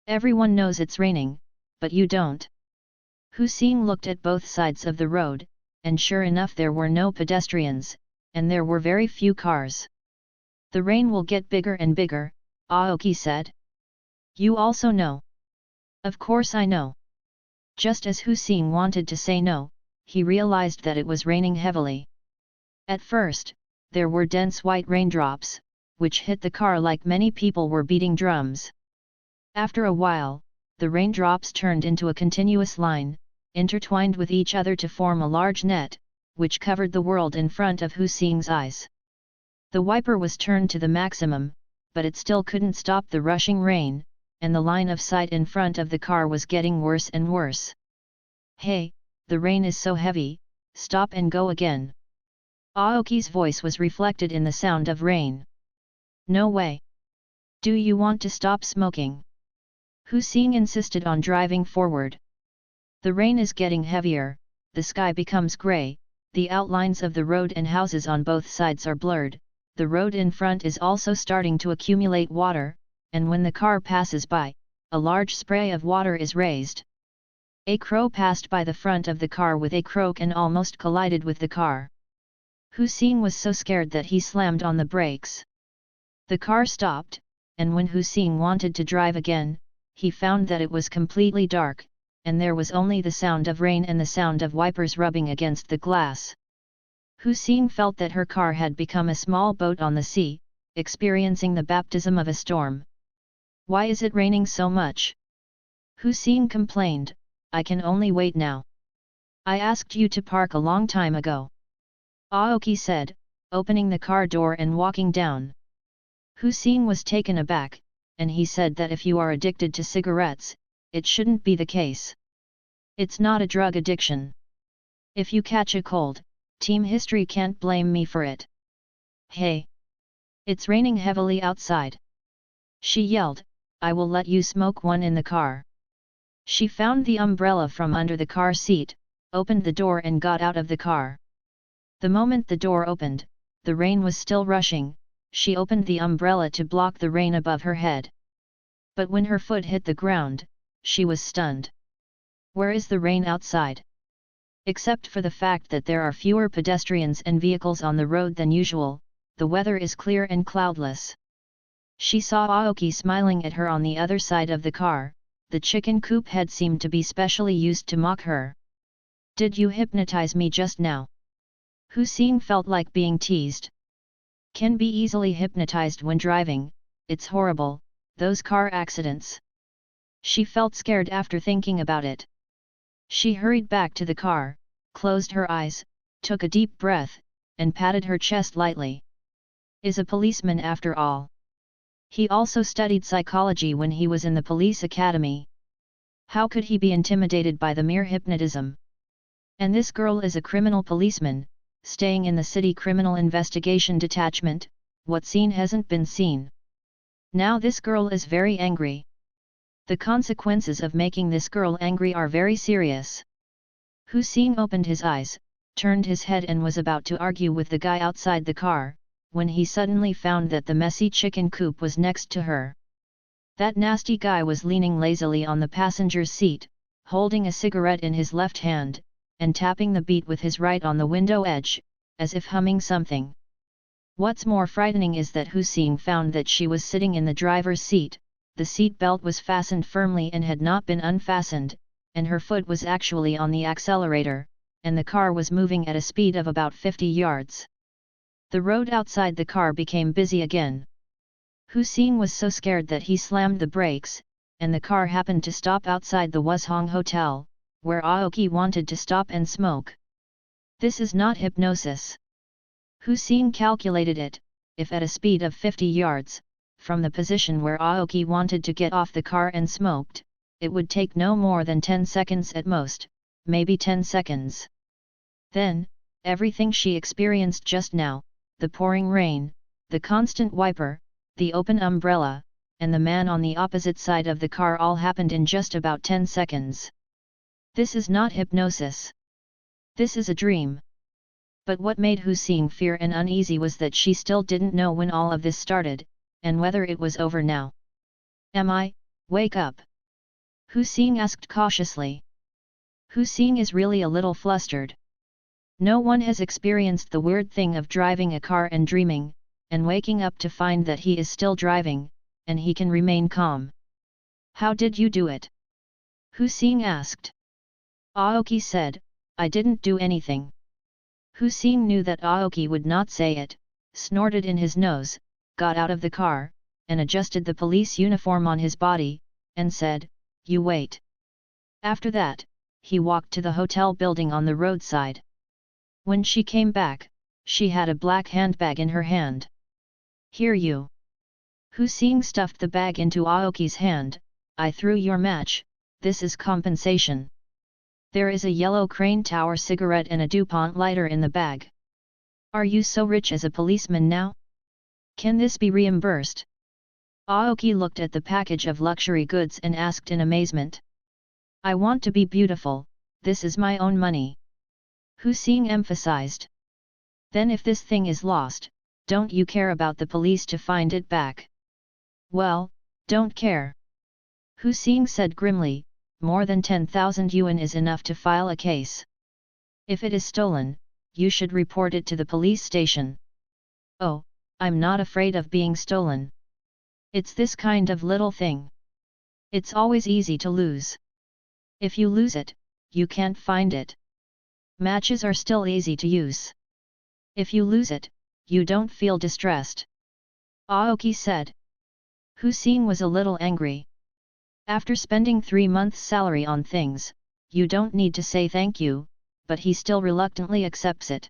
Everyone knows it's raining, but you don't." Hu Xing looked at both sides of the road, and sure enough there were no pedestrians, and there were very few cars. "The rain will get bigger and bigger," Aoki said. "You also know." "Of course I know." Just as Hu Xing wanted to say no, he realized that it was raining heavily. At first, there were dense white raindrops, which hit the car like many people were beating drums. After a while, the raindrops turned into a continuous line, intertwined with each other to form a large net, which covered the world in front of Hu Xing's eyes. The wiper was turned to the maximum, but it still couldn't stop the rushing rain, and the line of sight in front of the car was getting worse and worse. "Hey, the rain is so heavy, stop and go again." Aoki's voice was reflected in the sound of rain. No way. Do you want to stop smoking? Hussein insisted on driving forward. The rain is getting heavier, the sky becomes grey, the outlines of the road and houses on both sides are blurred, the road in front is also starting to accumulate water, and when the car passes by, a large spray of water is raised. A crow passed by the front of the car with a croak and almost collided with the car. Hussein was so scared that he slammed on the brakes. The car stopped, and when Hussein wanted to drive again, he found that it was completely dark, and there was only the sound of rain and the sound of wipers rubbing against the glass. Hussein felt that her car had become a small boat on the sea, experiencing the baptism of a storm. Why is it raining so much? Hussein complained, I can only wait now. I asked you to park a long time ago. Aoki said, opening the car door and walking down. Hussein was taken aback, and he said that if you are addicted to cigarettes, it shouldn't be the case. It's not a drug addiction. If you catch a cold, team history can't blame me for it. Hey! It's raining heavily outside. She yelled, I will let you smoke one in the car. She found the umbrella from under the car seat, opened the door and got out of the car. The moment the door opened, the rain was still rushing. She opened the umbrella to block the rain above her head. But when her foot hit the ground, she was stunned. Where is the rain outside? Except for the fact that there are fewer pedestrians and vehicles on the road than usual, the weather is clear and cloudless. She saw Aoki smiling at her on the other side of the car. The chicken coop head seemed to be specially used to mock her. Did you hypnotize me just now? Hussein felt like being teased. Can be easily hypnotized when driving, it's horrible, those car accidents. She felt scared after thinking about it. She hurried back to the car, closed her eyes, took a deep breath, and patted her chest lightly. Is a policeman after all. He also studied psychology when he was in the police academy. How could he be intimidated by the mere hypnotism? And this girl is a criminal policeman, staying in the city criminal investigation detachment. What seen hasn't been seen. Now this girl is very angry. The consequences of making this girl angry are very serious. Hussein opened his eyes, turned his head and was about to argue with the guy outside the car, when he suddenly found that the messy chicken coop was next to her. That nasty guy was leaning lazily on the passenger's seat, holding a cigarette in his left hand, and tapping the beat with his right on the window edge, as if humming something. What's more frightening is that Hussein found that she was sitting in the driver's seat, the seat belt was fastened firmly and had not been unfastened, and her foot was actually on the accelerator, and the car was moving at a speed of about 50 yards. The road outside the car became busy again. Hussein was so scared that he slammed the brakes, and the car happened to stop outside the Wuzhong Hotel, where Aoki wanted to stop and smoke. This is not hypnosis. Hussein calculated it, if at a speed of 50 yards, from the position where Aoki wanted to get off the car and smoked, it would take no more than 10 seconds at most, maybe 10 seconds. Then, everything she experienced just now, the pouring rain, the constant wiper, the open umbrella, and the man on the opposite side of the car all happened in just about 10 seconds. This is not hypnosis. This is a dream. But what made Hussein fear and uneasy was that she still didn't know when all of this started, and whether it was over now. Wake up? Hussein asked cautiously. Hussein is really a little flustered. No one has experienced the weird thing of driving a car and dreaming, and waking up to find that he is still driving, and he can remain calm. How did you do it? Hussein asked. Aoki said, I didn't do anything. Hussein knew that Aoki would not say it, snorted in his nose, got out of the car, and adjusted the police uniform on his body, and said, You wait. After that, he walked to the hotel building on the roadside. When she came back, she had a black handbag in her hand. Here you. Hussein stuffed the bag into Aoki's hand. I threw your match, this is compensation. There is a yellow crane tower cigarette and a DuPont lighter in the bag. Are you so rich as a policeman now? Can this be reimbursed? Aoki looked at the package of luxury goods and asked in amazement. I want to be beautiful, this is my own money. Hu Xing emphasized. Then if this thing is lost, don't you care about the police to find it back? Well, don't care. Hu Xing said grimly, more than 10,000 yuan is enough to file a case. If it is stolen, you should report it to the police station. Oh, I'm not afraid of being stolen. It's this kind of little thing. It's always easy to lose. If you lose it, you can't find it. Matches are still easy to use. If you lose it, you don't feel distressed. Aoki said. Hu Xing was a little angry. After spending 3 months' salary on things, you don't need to say thank you, but he still reluctantly accepts it.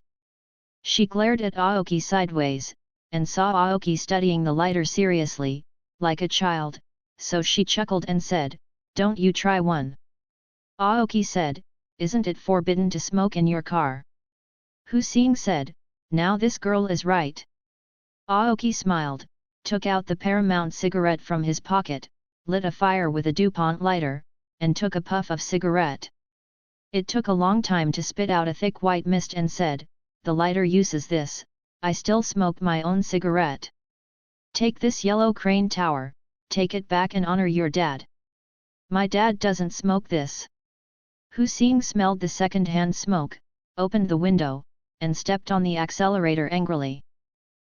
She glared at Aoki sideways, and saw Aoki studying the lighter seriously, like a child, so she chuckled and said, "Don't you try one?" Aoki said, "Isn't it forbidden to smoke in your car?" Hu Xing said, "Now this girl is right." Aoki smiled, took out the Paramount cigarette from his pocket, lit a fire with a DuPont lighter, and took a puff of cigarette. It took a long time to spit out a thick white mist and said, "The lighter uses this, I still smoke my own cigarette. Take this yellow crane tower, take it back and honor your dad. My dad doesn't smoke this." Hu Xing smelled the second-hand smoke, opened the window, and stepped on the accelerator angrily.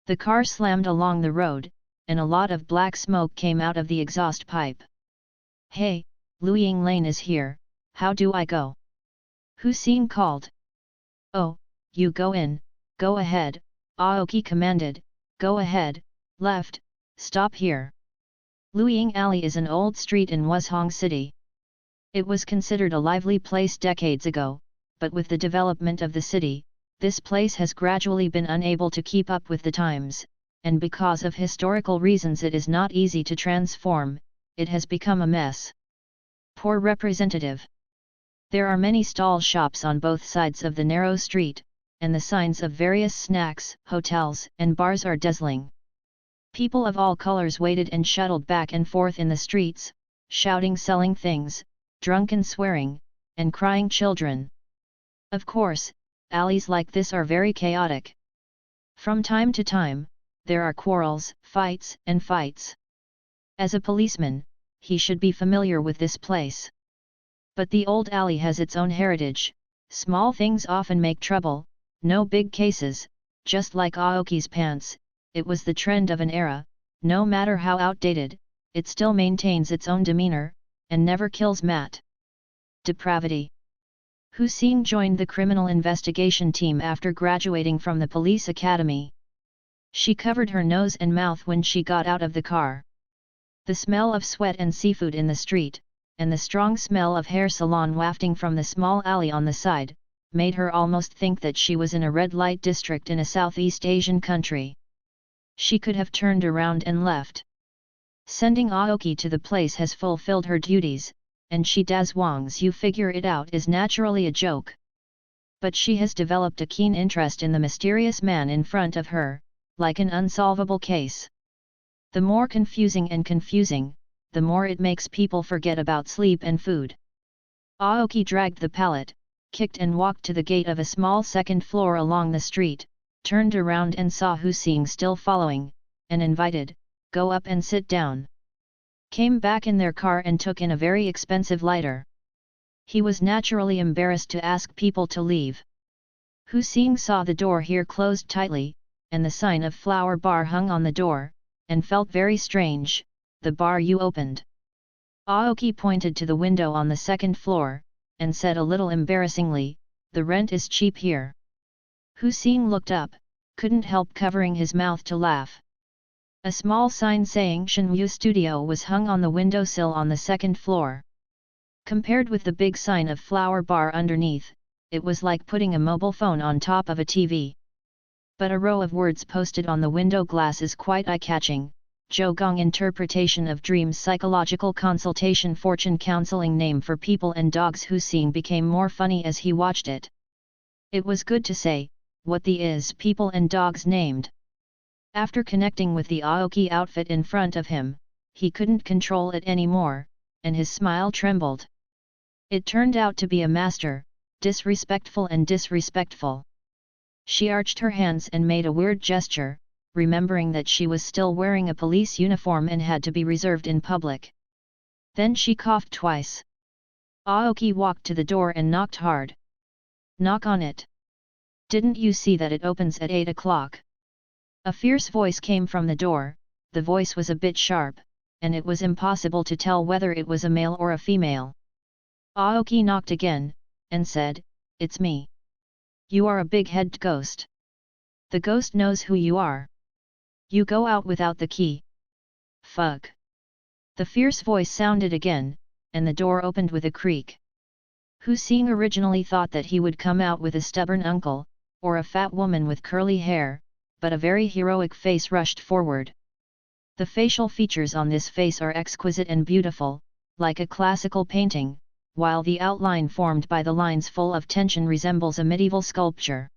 The car slammed along the road, and a lot of black smoke came out of the exhaust pipe. "Hey, Luying Lane is here, how do I go?" Hu Xing called. "Oh, you go in, go ahead," Aoki commanded, "go ahead, left, stop here." Luying Alley is an old street in Wushang City. It was considered a lively place decades ago, but with the development of the city, this place has gradually been unable to keep up with the times, and because of historical reasons it is not easy to transform, it has become a mess. Poor representative. There are many stall shops on both sides of the narrow street, and the signs of various snacks, hotels, and bars are dazzling. People of all colors waited and shuttled back and forth in the streets, shouting, selling things, drunken swearing, and crying children. Of course, alleys like this are very chaotic. From time to time, there are quarrels, fights, and fights. As a policeman, he should be familiar with this place. But the old alley has its own heritage, small things often make trouble, no big cases, just like Aoki's pants, it was the trend of an era, no matter how outdated, it still maintains its own demeanor, and never kills Matt. Depravity. Hu Xing joined the criminal investigation team after graduating from the police academy. She covered her nose and mouth when she got out of the car. The smell of sweat and seafood in the street, and the strong smell of hair salon wafting from the small alley on the side, made her almost think that she was in a red light district in a Southeast Asian country. She could have turned around and left. Sending Aoki to the place has fulfilled her duties, and she does Wang's you figure it out is naturally a joke. But she has developed a keen interest in the mysterious man in front of her, like an unsolvable case. The more confusing, the more it makes people forget about sleep and food. Aoki dragged the pallet, kicked and walked to the gate of a small second floor along the street, turned around and saw Hu Xing still following, and invited, "Go up and sit down." Came back in their car and took in a very expensive lighter. He was naturally embarrassed to ask people to leave. Hu Xing saw the door here closed tightly, and the sign of flower bar hung on the door, and felt very strange, "The bar you opened." Aoki pointed to the window on the second floor, and said a little embarrassingly, "The rent is cheap here." Hu Xing looked up, couldn't help covering his mouth to laugh. A small sign saying Shenyu Studio was hung on the windowsill on the second floor. Compared with the big sign of flower bar underneath, it was like putting a mobile phone on top of a TV. But a row of words posted on the window glass is quite eye-catching. Zhou Gong interpretation of dreams, psychological consultation, fortune counseling, name for people and dogs. Hu Xing became more funny as he watched it. It was good to say, what the is people and dogs named. After connecting with the Aoki outfit in front of him, he couldn't control it anymore, and his smile trembled. It turned out to be a master, disrespectful and disrespectful. She arched her hands and made a weird gesture, remembering that she was still wearing a police uniform and had to be reserved in public. Then she coughed twice. Aoki walked to the door and knocked hard. "Knock on it. Didn't you see that it opens at 8 o'clock? A fierce voice came from the door. The voice was a bit sharp, and it was impossible to tell whether it was a male or a female. Aoki knocked again, and said, "It's me. You are a big-headed ghost. The ghost knows who you are. You go out without the key." "Fuck." The fierce voice sounded again, and the door opened with a creak. Hussein originally thought that he would come out with a stubborn uncle, or a fat woman with curly hair, but a very heroic face rushed forward. The facial features on this face are exquisite and beautiful, like a classical painting, while the outline formed by the lines full of tension resembles a medieval sculpture.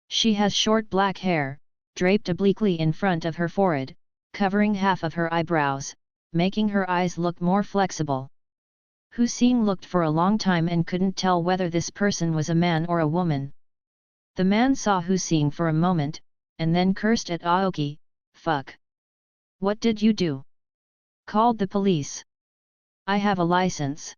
She has short black hair, draped obliquely in front of her forehead, covering half of her eyebrows, making her eyes look more flexible. Hussein looked for a long time and couldn't tell whether this person was a man or a woman. The man saw Hussein for a moment, and then cursed at Aoki. "Fuck! What did you do?" "Called the police. I have a license."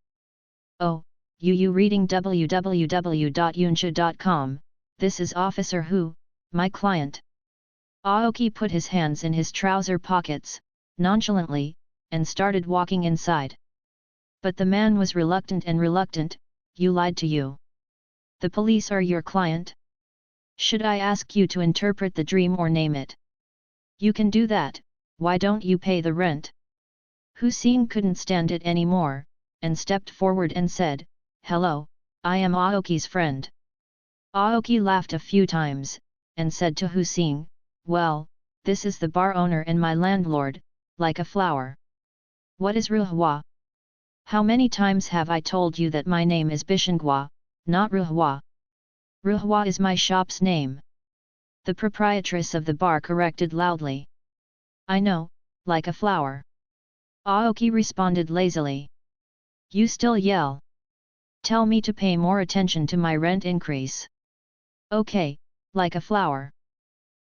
"Oh, you reading www.yunsha.com, this is Officer Hu, my client." Aoki put his hands in his trouser pockets, nonchalantly, and started walking inside. But the man was reluctant. "You lied to you. The police are your client? Should I ask you to interpret the dream or name it?" "You can do that, why don't you pay the rent?" Hussein couldn't stand it anymore, and stepped forward and said, "Hello, I am Aoki's friend." Aoki laughed a few times, and said to Hussein, "Well, this is the bar owner and my landlord, like a flower. What is Ruhwa? How many times have I told you that my name is Bishengwa, not Ruhwa? Ruhwa is my shop's name." The proprietress of the bar corrected loudly. "I know, like a flower." Aoki responded lazily. "You still yell? Tell me to pay more attention to my rent increase." "Okay, like a flower."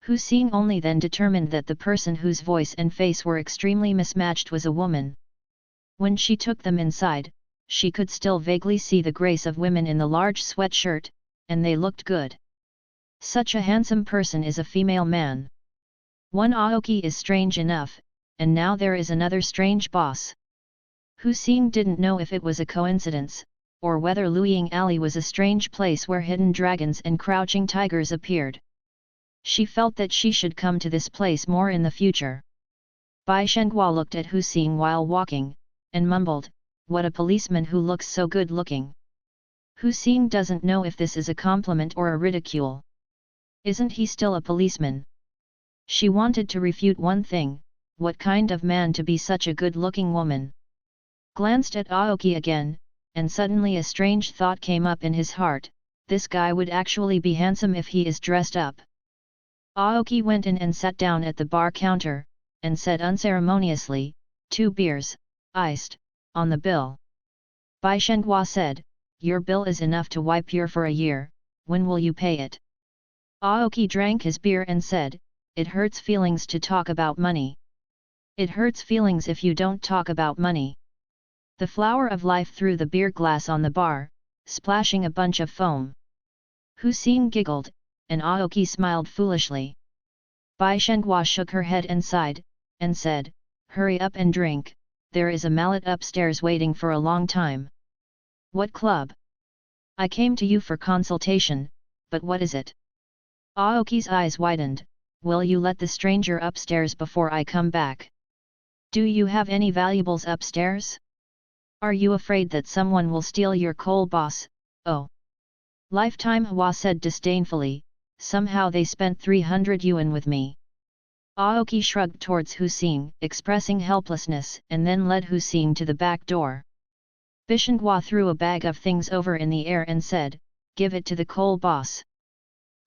Hussein only then determined that the person whose voice and face were extremely mismatched was a woman. When she took them inside, she could still vaguely see the grace of women in the large sweatshirt, and they looked good. Such a handsome person is a female man. One Aoki is strange enough, and now there is another strange boss. Hussein didn't know if it was a coincidence, or whether Luiying Alley was a strange place where hidden dragons and crouching tigers appeared. She felt that she should come to this place more in the future. Bai Shenghua looked at Hussein while walking, and mumbled, "What a policeman who looks so good looking." Hussein doesn't know if this is a compliment or a ridicule. Isn't he still a policeman? She wanted to refute one thing, what kind of man to be such a good-looking woman? Glanced at Aoki again, and suddenly a strange thought came up in his heart, this guy would actually be handsome if he is dressed up. Aoki went in and sat down at the bar counter, and said unceremoniously, 2 beers, iced, on the bill. Bai Shenghua said, "Your bill is enough to wipe your for a year, when will you pay it?" Aoki drank his beer and said, "It hurts feelings to talk about money." "It hurts feelings if you don't talk about money." The flower of life threw the beer glass on the bar, splashing a bunch of foam. Hussein giggled, and Aoki smiled foolishly. Bai Shenghua shook her head and sighed, and said, "Hurry up and drink, there is a mallet upstairs waiting for a long time." "What club?" "I came to you for consultation, but what is it?" Aoki's eyes widened, "Will you let the stranger upstairs before I come back? Do you have any valuables upstairs? Are you afraid that someone will steal your coal boss?" "Oh." Lifetime Hua said disdainfully, "Somehow they spent 300 yuan with me." Aoki shrugged towards Hussein, expressing helplessness, and then led Hussein to the back door. Bishengwa threw a bag of things over in the air and said, "Give it to the coal boss."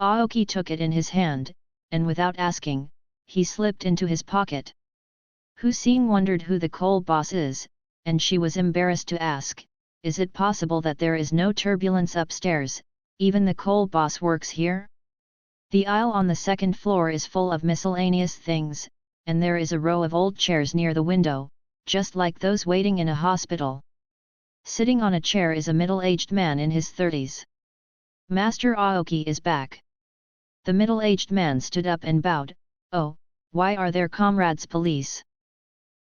Aoki took it in his hand, and without asking, he slipped into his pocket. Hussein wondered who the coal boss is, and she was embarrassed to ask, is it possible that there is no turbulence upstairs, even the coal boss works here? The aisle on the second floor is full of miscellaneous things, and there is a row of old chairs near the window, just like those waiting in a hospital. Sitting on a chair is a middle-aged man in his 30s. Master Aoki is back. The middle-aged man stood up and bowed. Oh, why are there comrades police?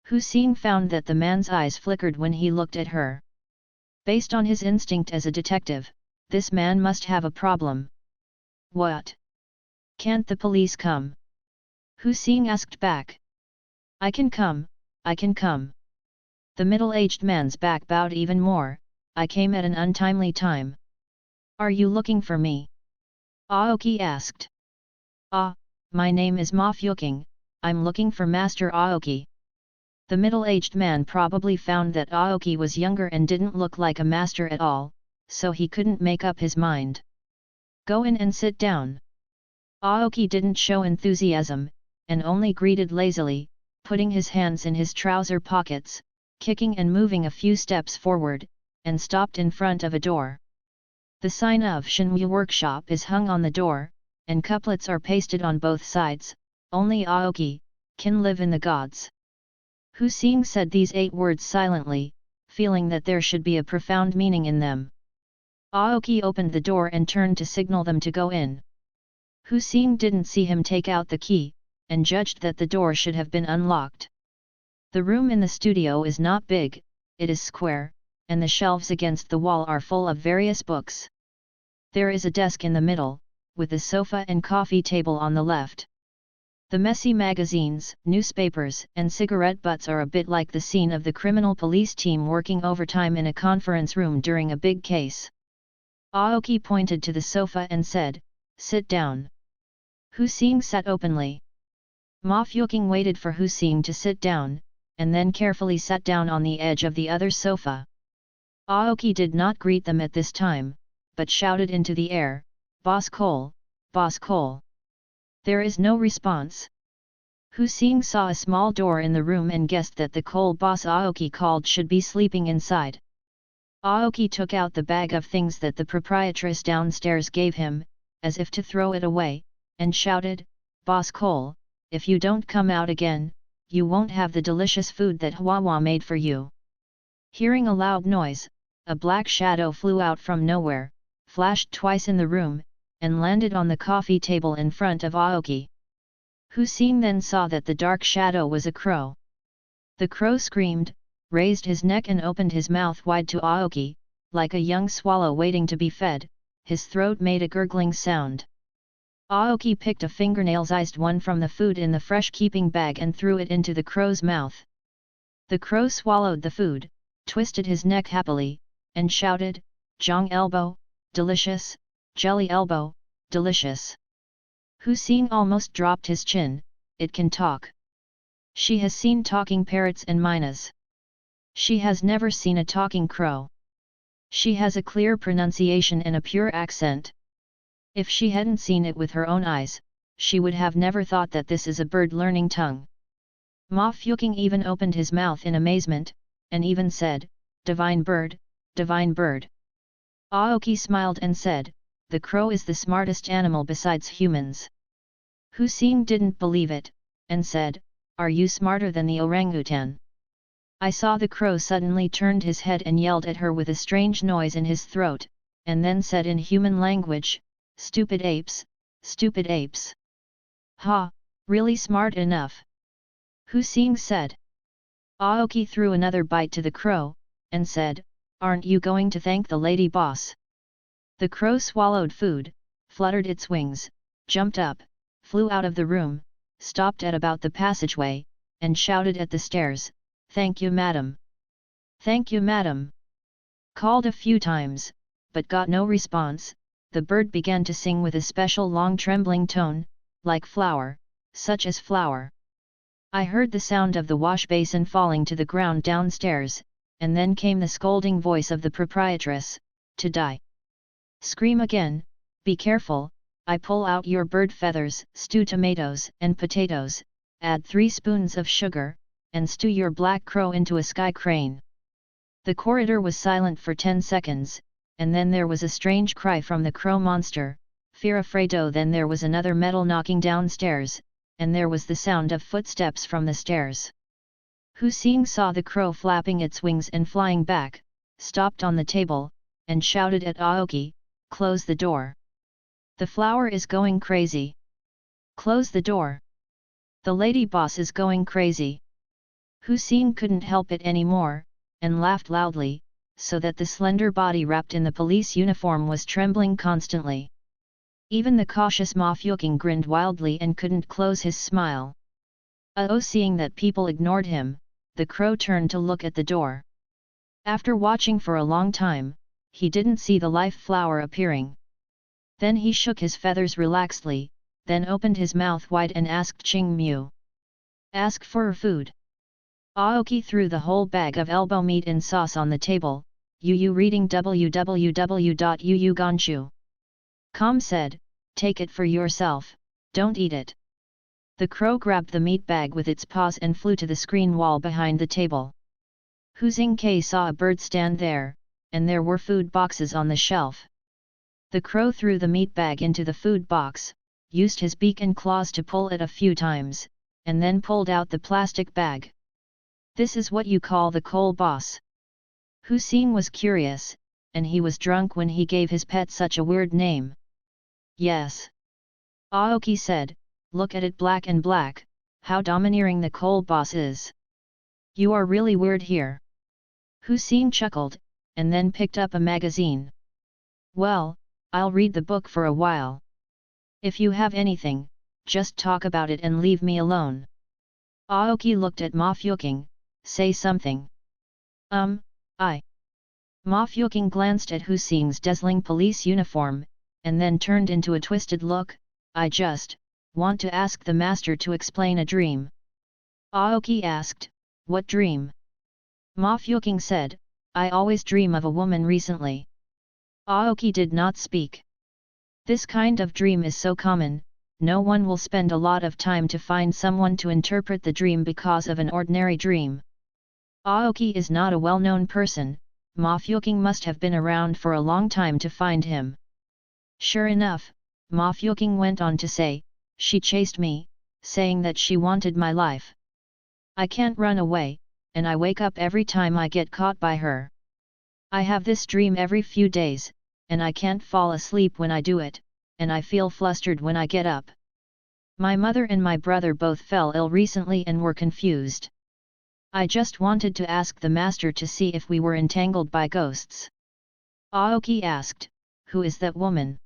Hussein found that the man's eyes flickered when he looked at her. Based on his instinct as a detective, this man must have a problem. What? Can't the police come? Hussein asked back. I can come, I can come. The middle-aged man's back bowed even more. I came at an untimely time. Are you looking for me? Aoki asked. Ah, my name is Ma Fuking, I'm looking for Master Aoki. The middle-aged man probably found that Aoki was younger and didn't look like a master at all, so he couldn't make up his mind. Go in and sit down. Aoki didn't show enthusiasm, and only greeted lazily, putting his hands in his trouser pockets, kicking and moving a few steps forward, and stopped in front of a door. The sign of Shinwu Workshop is hung on the door, and couplets are pasted on both sides, only Aoki can live in the gods. Hussein said these 8 words silently, feeling that there should be a profound meaning in them. Aoki opened the door and turned to signal them to go in. Hussein didn't see him take out the key, and judged that the door should have been unlocked. The room in the studio is not big, it is square, and the shelves against the wall are full of various books. There is a desk in the middle, with a sofa and coffee table on the left. The messy magazines, newspapers, and cigarette butts are a bit like the scene of the criminal police team working overtime in a conference room during a big case. Aoki pointed to the sofa and said, "Sit down." Hussein sat openly. Ma Fuking waited for Hussein to sit down, and then carefully sat down on the edge of the other sofa. Aoki did not greet them at this time, but shouted into the air, "Boss Cole, Boss Cole." There is no response. Hussein saw a small door in the room and guessed that the coal boss Aoki called should be sleeping inside. Aoki took out the bag of things that the proprietress downstairs gave him, as if to throw it away, and shouted, "Boss Cole, if you don't come out again, you won't have the delicious food that Hwawa made for you." Hearing a loud noise, a black shadow flew out from nowhere, flashed twice in the room, and landed on the coffee table in front of Aoki. Hussein then saw that the dark shadow was a crow. The crow screamed, raised his neck and opened his mouth wide to Aoki, like a young swallow waiting to be fed. His throat made a gurgling sound. Aoki picked a fingernail-sized one from the food in the fresh-keeping bag and threw it into the crow's mouth. The crow swallowed the food, twisted his neck happily, and shouted, "Jong elbow, delicious, jelly elbow, delicious." Hussein almost dropped his chin. It can talk. She has seen talking parrots and mynas. She has never seen a talking crow. She has a clear pronunciation and a pure accent. If she hadn't seen it with her own eyes, she would have never thought that this is a bird learning tongue. Ma Fuking even opened his mouth in amazement, and even said, "Divine bird, divine bird." Aoki smiled and said, "The crow is the smartest animal besides humans." Hussein didn't believe it, and said, "Are you smarter than the orangutan?" I saw the crow suddenly turned his head and yelled at her with a strange noise in his throat, and then said in human language, "Stupid apes, stupid apes." "Ha, really smart enough," Hussein said. Aoki threw another bite to the crow, and said, "Aren't you going to thank the lady boss?" The crow swallowed food, fluttered its wings, jumped up, flew out of the room, stopped at about the passageway, and shouted at the stairs, "Thank you, madam. Thank you, madam." Called a few times, but got no response. The bird began to sing with a special long trembling tone, like flower, such as flower. I heard the sound of the wash basin falling to the ground downstairs, and then came the scolding voice of the proprietress, "To die. Scream again, be careful, I pull out your bird feathers, stew tomatoes and potatoes, add 3 spoons of sugar, and stew your black crow into a sky crane. The corridor was silent for 10 seconds, and then there was a strange cry from the crow monster, fear-afraido. Then there was another metal knocking downstairs, and there was the sound of footsteps from the stairs. Hussein saw the crow flapping its wings and flying back, stopped on the table, and shouted at Aoki, "Close the door. The flower is going crazy. Close the door. The lady boss is going crazy." Hussein couldn't help it anymore, and laughed loudly, so that the slender body wrapped in the police uniform was trembling constantly. Even the cautious Ma Fuking grinned wildly and couldn't close his smile. Seeing that people ignored him, the crow turned to look at the door. After watching for a long time, he didn't see the life flower appearing. Then he shook his feathers relaxedly, then opened his mouth wide and asked Ching Mu. "Ask for food." Aoki threw the whole bag of elbow meat in sauce on the table. "Yu reading www.yuuganshu.com said, take it for yourself, don't eat it." The crow grabbed the meat bag with its paws and flew to the screen wall behind the table. Hu Xingkai saw a bird stand there, and there were food boxes on the shelf. The crow threw the meat bag into the food box, used his beak and claws to pull it a few times, and then pulled out the plastic bag. "This is what you call the coal boss?" Hussein was curious, and he was drunk when he gave his pet such a weird name. "Yes." Aoki said, "Look at it, black and black, how domineering the coal boss is. You are really weird here." Hussein chuckled, and then picked up a magazine. "Well, I'll read the book for a while. If you have anything, just talk about it and leave me alone." Aoki looked at Ma Fuking. "Say something." I. Ma Fuking glanced at Hussein's dazzling police uniform, and then turned into a twisted look. "I just want to ask the master to explain a dream." Aoki asked, "What dream?" Ma Fuking said, "I always dream of a woman recently." Aoki did not speak. This kind of dream is so common, no one will spend a lot of time to find someone to interpret the dream because of an ordinary dream. Aoki is not a well-known person, Ma Fuking must have been around for a long time to find him. Sure enough, Ma Fuking went on to say, "She chased me, saying that she wanted my life. I can't run away, and I wake up every time I get caught by her. I have this dream every few days, and I can't fall asleep when I do it, and I feel flustered when I get up. My mother and my brother both fell ill recently and were confused. I just wanted to ask the master to see if we were entangled by ghosts." Aoki asked, "Who is that woman?"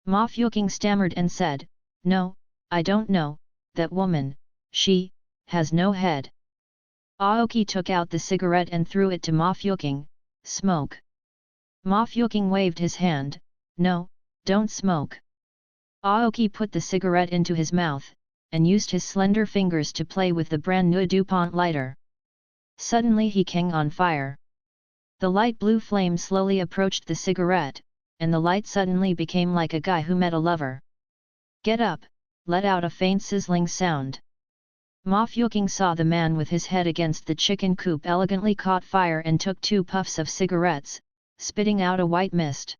Ma Fuking stammered and said, "No, I don't know, that woman, she has no head." Aoki took out the cigarette and threw it to Ma Fuking. "Smoke." Ma Fuking waved his hand, "No, don't smoke." Aoki put the cigarette into his mouth, and used his slender fingers to play with the brand new DuPont lighter. Suddenly he came on fire. The light blue flame slowly approached the cigarette, and the light suddenly became like a guy who met a lover. "Get up," let out a faint sizzling sound. Ma Fuking saw the man with his head against the chicken coop elegantly caught fire and took 2 puffs of cigarettes, spitting out a white mist.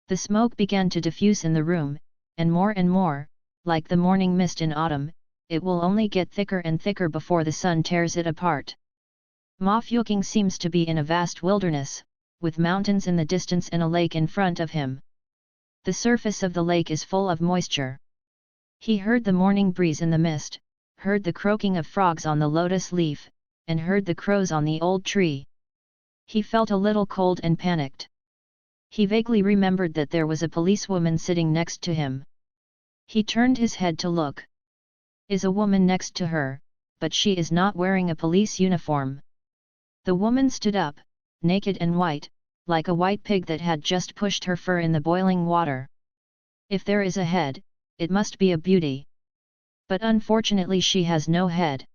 The smoke began to diffuse in the room, and more, like the morning mist in autumn, it will only get thicker and thicker before the sun tears it apart. Ma Fuking seems to be in a vast wilderness, with mountains in the distance and a lake in front of him. The surface of the lake is full of moisture. He heard the morning breeze in the mist, heard the croaking of frogs on the lotus leaf, and heard the crows on the old tree. He felt a little cold and panicked. He vaguely remembered that there was a policewoman sitting next to him. He turned his head to look. Is a woman next to her, but she is not wearing a police uniform. The woman stood up, naked and white, like a white pig that had just pushed her fur in the boiling water. If there is a head, it must be a beauty. But unfortunately she has no head.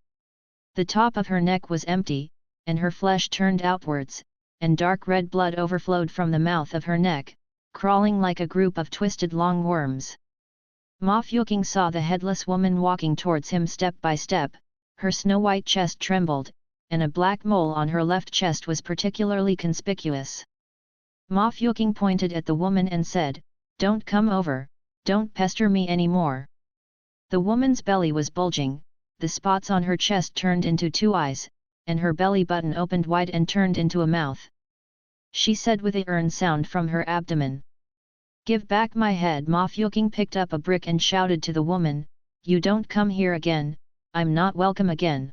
The top of her neck was empty, and her flesh turned outwards, and dark red blood overflowed from the mouth of her neck, crawling like a group of twisted long worms. Ma Fuking saw the headless woman walking towards him step by step, her snow-white chest trembled, and a black mole on her left chest was particularly conspicuous. Ma Fuking pointed at the woman and said, "Don't come over, don't pester me anymore." The woman's belly was bulging, the spots on her chest turned into two eyes, and her belly button opened wide and turned into a mouth. She said with a "earn" sound from her abdomen. "Give back my head." Ma Fuking picked up a brick and shouted to the woman, "You don't come here again, I'm not welcome again."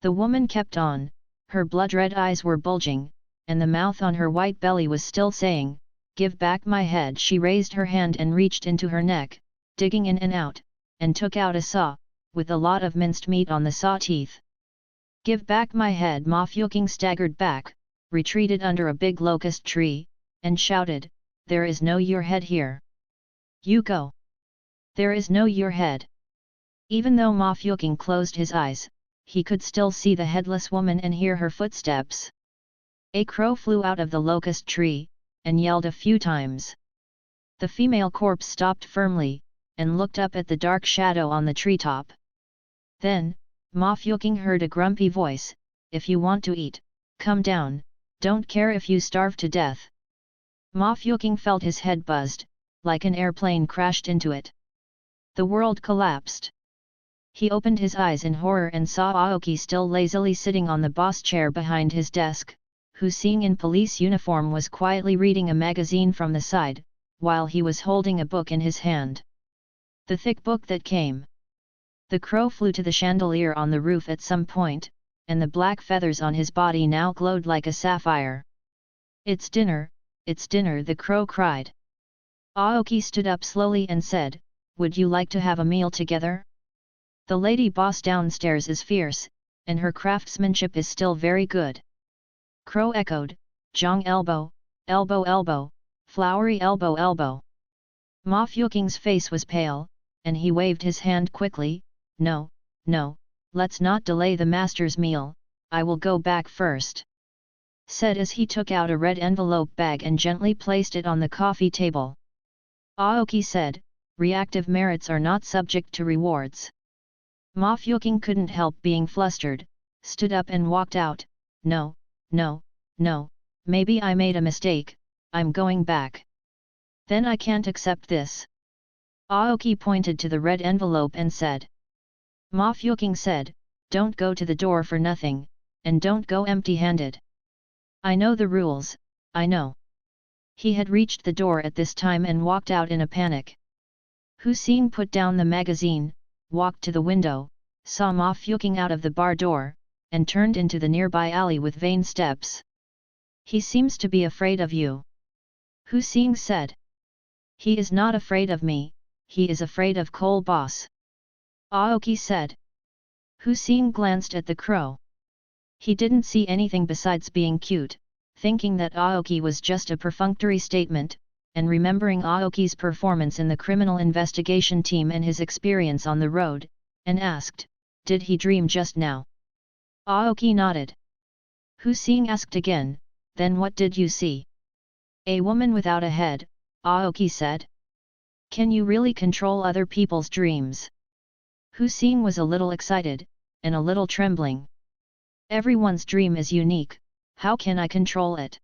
The woman kept on, her blood-red eyes were bulging, and the mouth on her white belly was still saying, "Give back my head." She raised her hand and reached into her neck, digging in and out, and took out a saw, with a lot of minced meat on the saw teeth. "Give back my head." Ma Fuking staggered back, retreated under a big locust tree, and shouted, "There is no your head here. You go. There is no your head." Even though Ma Fuking closed his eyes, he could still see the headless woman and hear her footsteps. A crow flew out of the locust tree, and yelled a few times. The female corpse stopped firmly, and looked up at the dark shadow on the treetop. Then, Ma Fuking heard a grumpy voice, "If you want to eat, come down, don't care if you starve to death." Ma Fuking felt his head buzzed, like an airplane crashed into it. The world collapsed. He opened his eyes in horror and saw Aoki still lazily sitting on the boss chair behind his desk, who, seeing in police uniform, was quietly reading a magazine from the side, while he was holding a book in his hand. The thick book that came. The crow flew to the chandelier on the roof at some point, and the black feathers on his body now glowed like a sapphire. "It's dinner, it's dinner!" the crow cried. Aoki stood up slowly and said, "Would you like to have a meal together? The lady boss downstairs is fierce, and her craftsmanship is still very good." Crow echoed, "Jong elbow, elbow elbow, flowery elbow elbow." Ma Fuking's face was pale, and he waved his hand quickly, "No, no, let's not delay the master's meal, I will go back first," said as he took out a red envelope bag and gently placed it on the coffee table. Aoki said, "Reactive merits are not subject to rewards." Ma Fuking couldn't help being flustered, stood up and walked out. No, no, maybe I made a mistake, I'm going back. Then I can't accept this." Aoki pointed to the red envelope and said. Ma Fuking said, "Don't go to the door for nothing, and don't go empty-handed. I know the rules, I know." He had reached the door at this time and walked out in a panic. Hussein put down the magazine, walked to the window, saw Ma Fuking out of the bar door, and turned into the nearby alley with vain steps. "He seems to be afraid of you," Hussein said. "He is not afraid of me, he is afraid of Coal Boss," Aoki said. Hussein glanced at the crow. He didn't see anything besides being cute, thinking that Aoki was just a perfunctory statement, and remembering Aoki's performance in the criminal investigation team and his experience on the road, and asked, "Did he dream just now?" Aoki nodded. Hussein asked again, "Then what did you see?" "A woman without a head," Aoki said. "Can you really control other people's dreams?" Hussein was a little excited, and a little trembling. "Everyone's dream is unique, how can I control it?"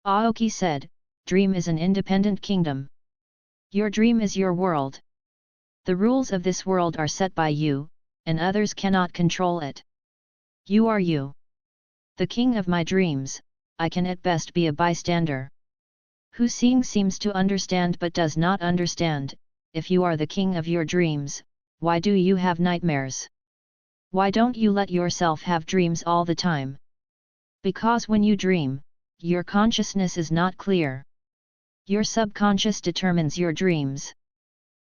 Aoki said, "Dream is an independent kingdom. Your dream is your world. The rules of this world are set by you, and others cannot control it. You are you. The king of my dreams, I can at best be a bystander." Hussein seems to understand but does not understand. "If you are the king of your dreams, why do you have nightmares? Why don't you let yourself have dreams all the time?" "Because when you dream, your consciousness is not clear. Your subconscious determines your dreams.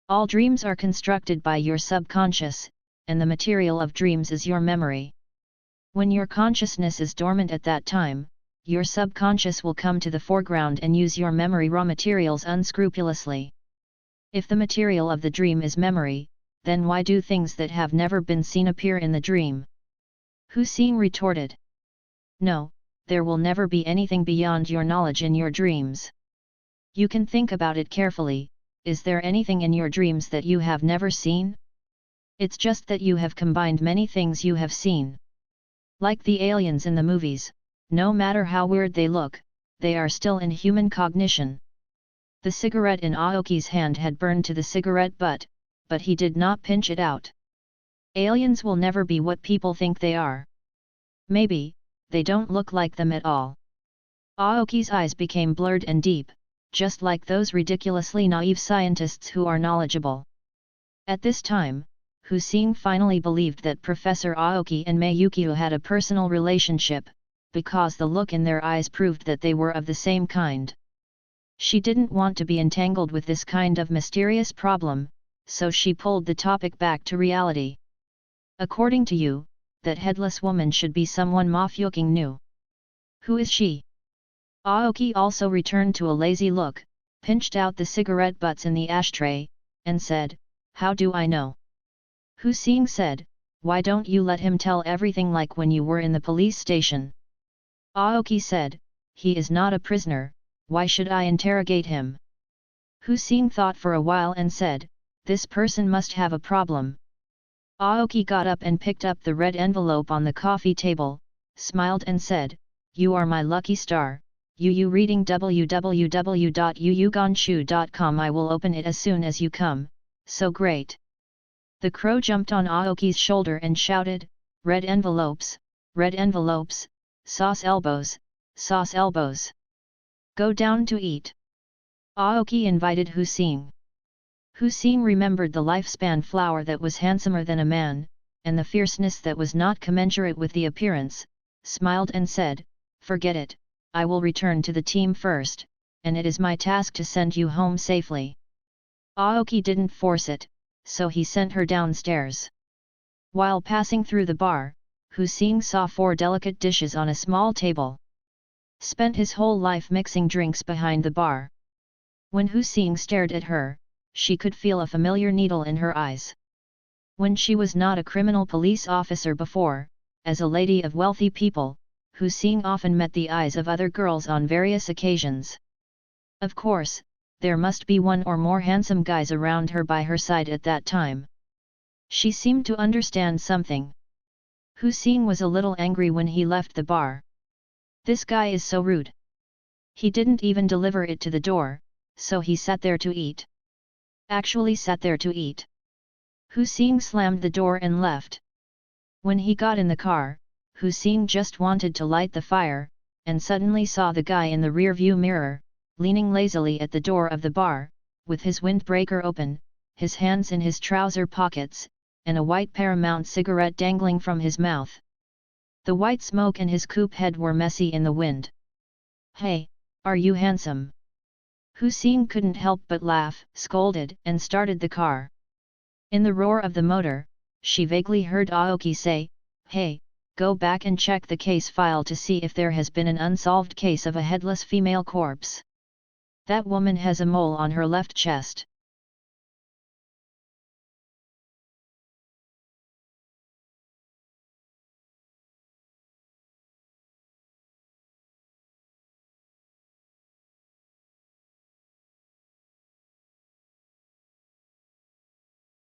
All dreams are constructed by your subconscious, and the material of dreams is your memory. When your consciousness is dormant at that time, your subconscious will come to the foreground and use your memory raw materials unscrupulously. If the material of the dream is memory, then why do things that have never been seen appear in the dream?" Hussein retorted. "No, there will never be anything beyond your knowledge in your dreams. You can think about it carefully, is there anything in your dreams that you have never seen? It's just that you have combined many things you have seen. Like the aliens in the movies, no matter how weird they look, they are still in human cognition. The cigarette in Aoki's hand had burned to the cigarette butt, but he did not pinch it out. Aliens will never be what people think they are. Maybe, they don't look like them at all. Aoki's eyes became blurred and deep, just like those ridiculously naive scientists who are knowledgeable. At this time, Hussein finally believed that Professor Aoki and Mayukio had a personal relationship, because the look in their eyes proved that they were of the same kind. She didn't want to be entangled with this kind of mysterious problem, so she pulled the topic back to reality. According to you, that headless woman should be someone Ma Fuking knew. Who is she? Aoki also returned to a lazy look, pinched out the cigarette butts in the ashtray, and said, "How do I know?" Hussein said, "Why don't you let him tell everything like when you were in the police station?" Aoki said, "He is not a prisoner, why should I interrogate him?" Hussein thought for a while and said, "This person must have a problem." Aoki got up and picked up the red envelope on the coffee table, smiled and said, "You are my lucky star, you reading www.yuyuganshu.com. I will open it as soon as you come, so great." The crow jumped on Aoki's shoulder and shouted, red envelopes, sauce elbows, sauce elbows. Go down to eat." Aoki invited Hussein. Hussein remembered the lifespan flower that was handsomer than a man, and the fierceness that was not commensurate with the appearance, smiled and said, "Forget it, I will return to the team first, and it is my task to send you home safely." Aoki didn't force it, so he sent her downstairs. While passing through the bar, Hussein saw 4 delicate dishes on a small table. Spent his whole life mixing drinks behind the bar. When Hussein stared at her, she could feel a familiar needle in her eyes. When she was not a criminal police officer before, as a lady of wealthy people, Hussein often met the eyes of other girls on various occasions. Of course, there must be one or more handsome guys around her by her side at that time. She seemed to understand something. Hussein was a little angry when he left the bar. This guy is so rude. He didn't even deliver it to the door, so he sat there to eat. Actually sat there to eat. Hussein slammed the door and left. When he got in the car, Hussein just wanted to light the fire, and suddenly saw the guy in the rear-view mirror, leaning lazily at the door of the bar, with his windbreaker open, his hands in his trouser pockets, and a white Paramount cigarette dangling from his mouth. The white smoke and his coupe head were messy in the wind. "Hey, are you handsome?" Hussein couldn't help but laugh, scolded, and started the car. In the roar of the motor, she vaguely heard Aoki say, "Hey, go back and check the case file to see if there has been an unsolved case of a headless female corpse. That woman has a mole on her left chest."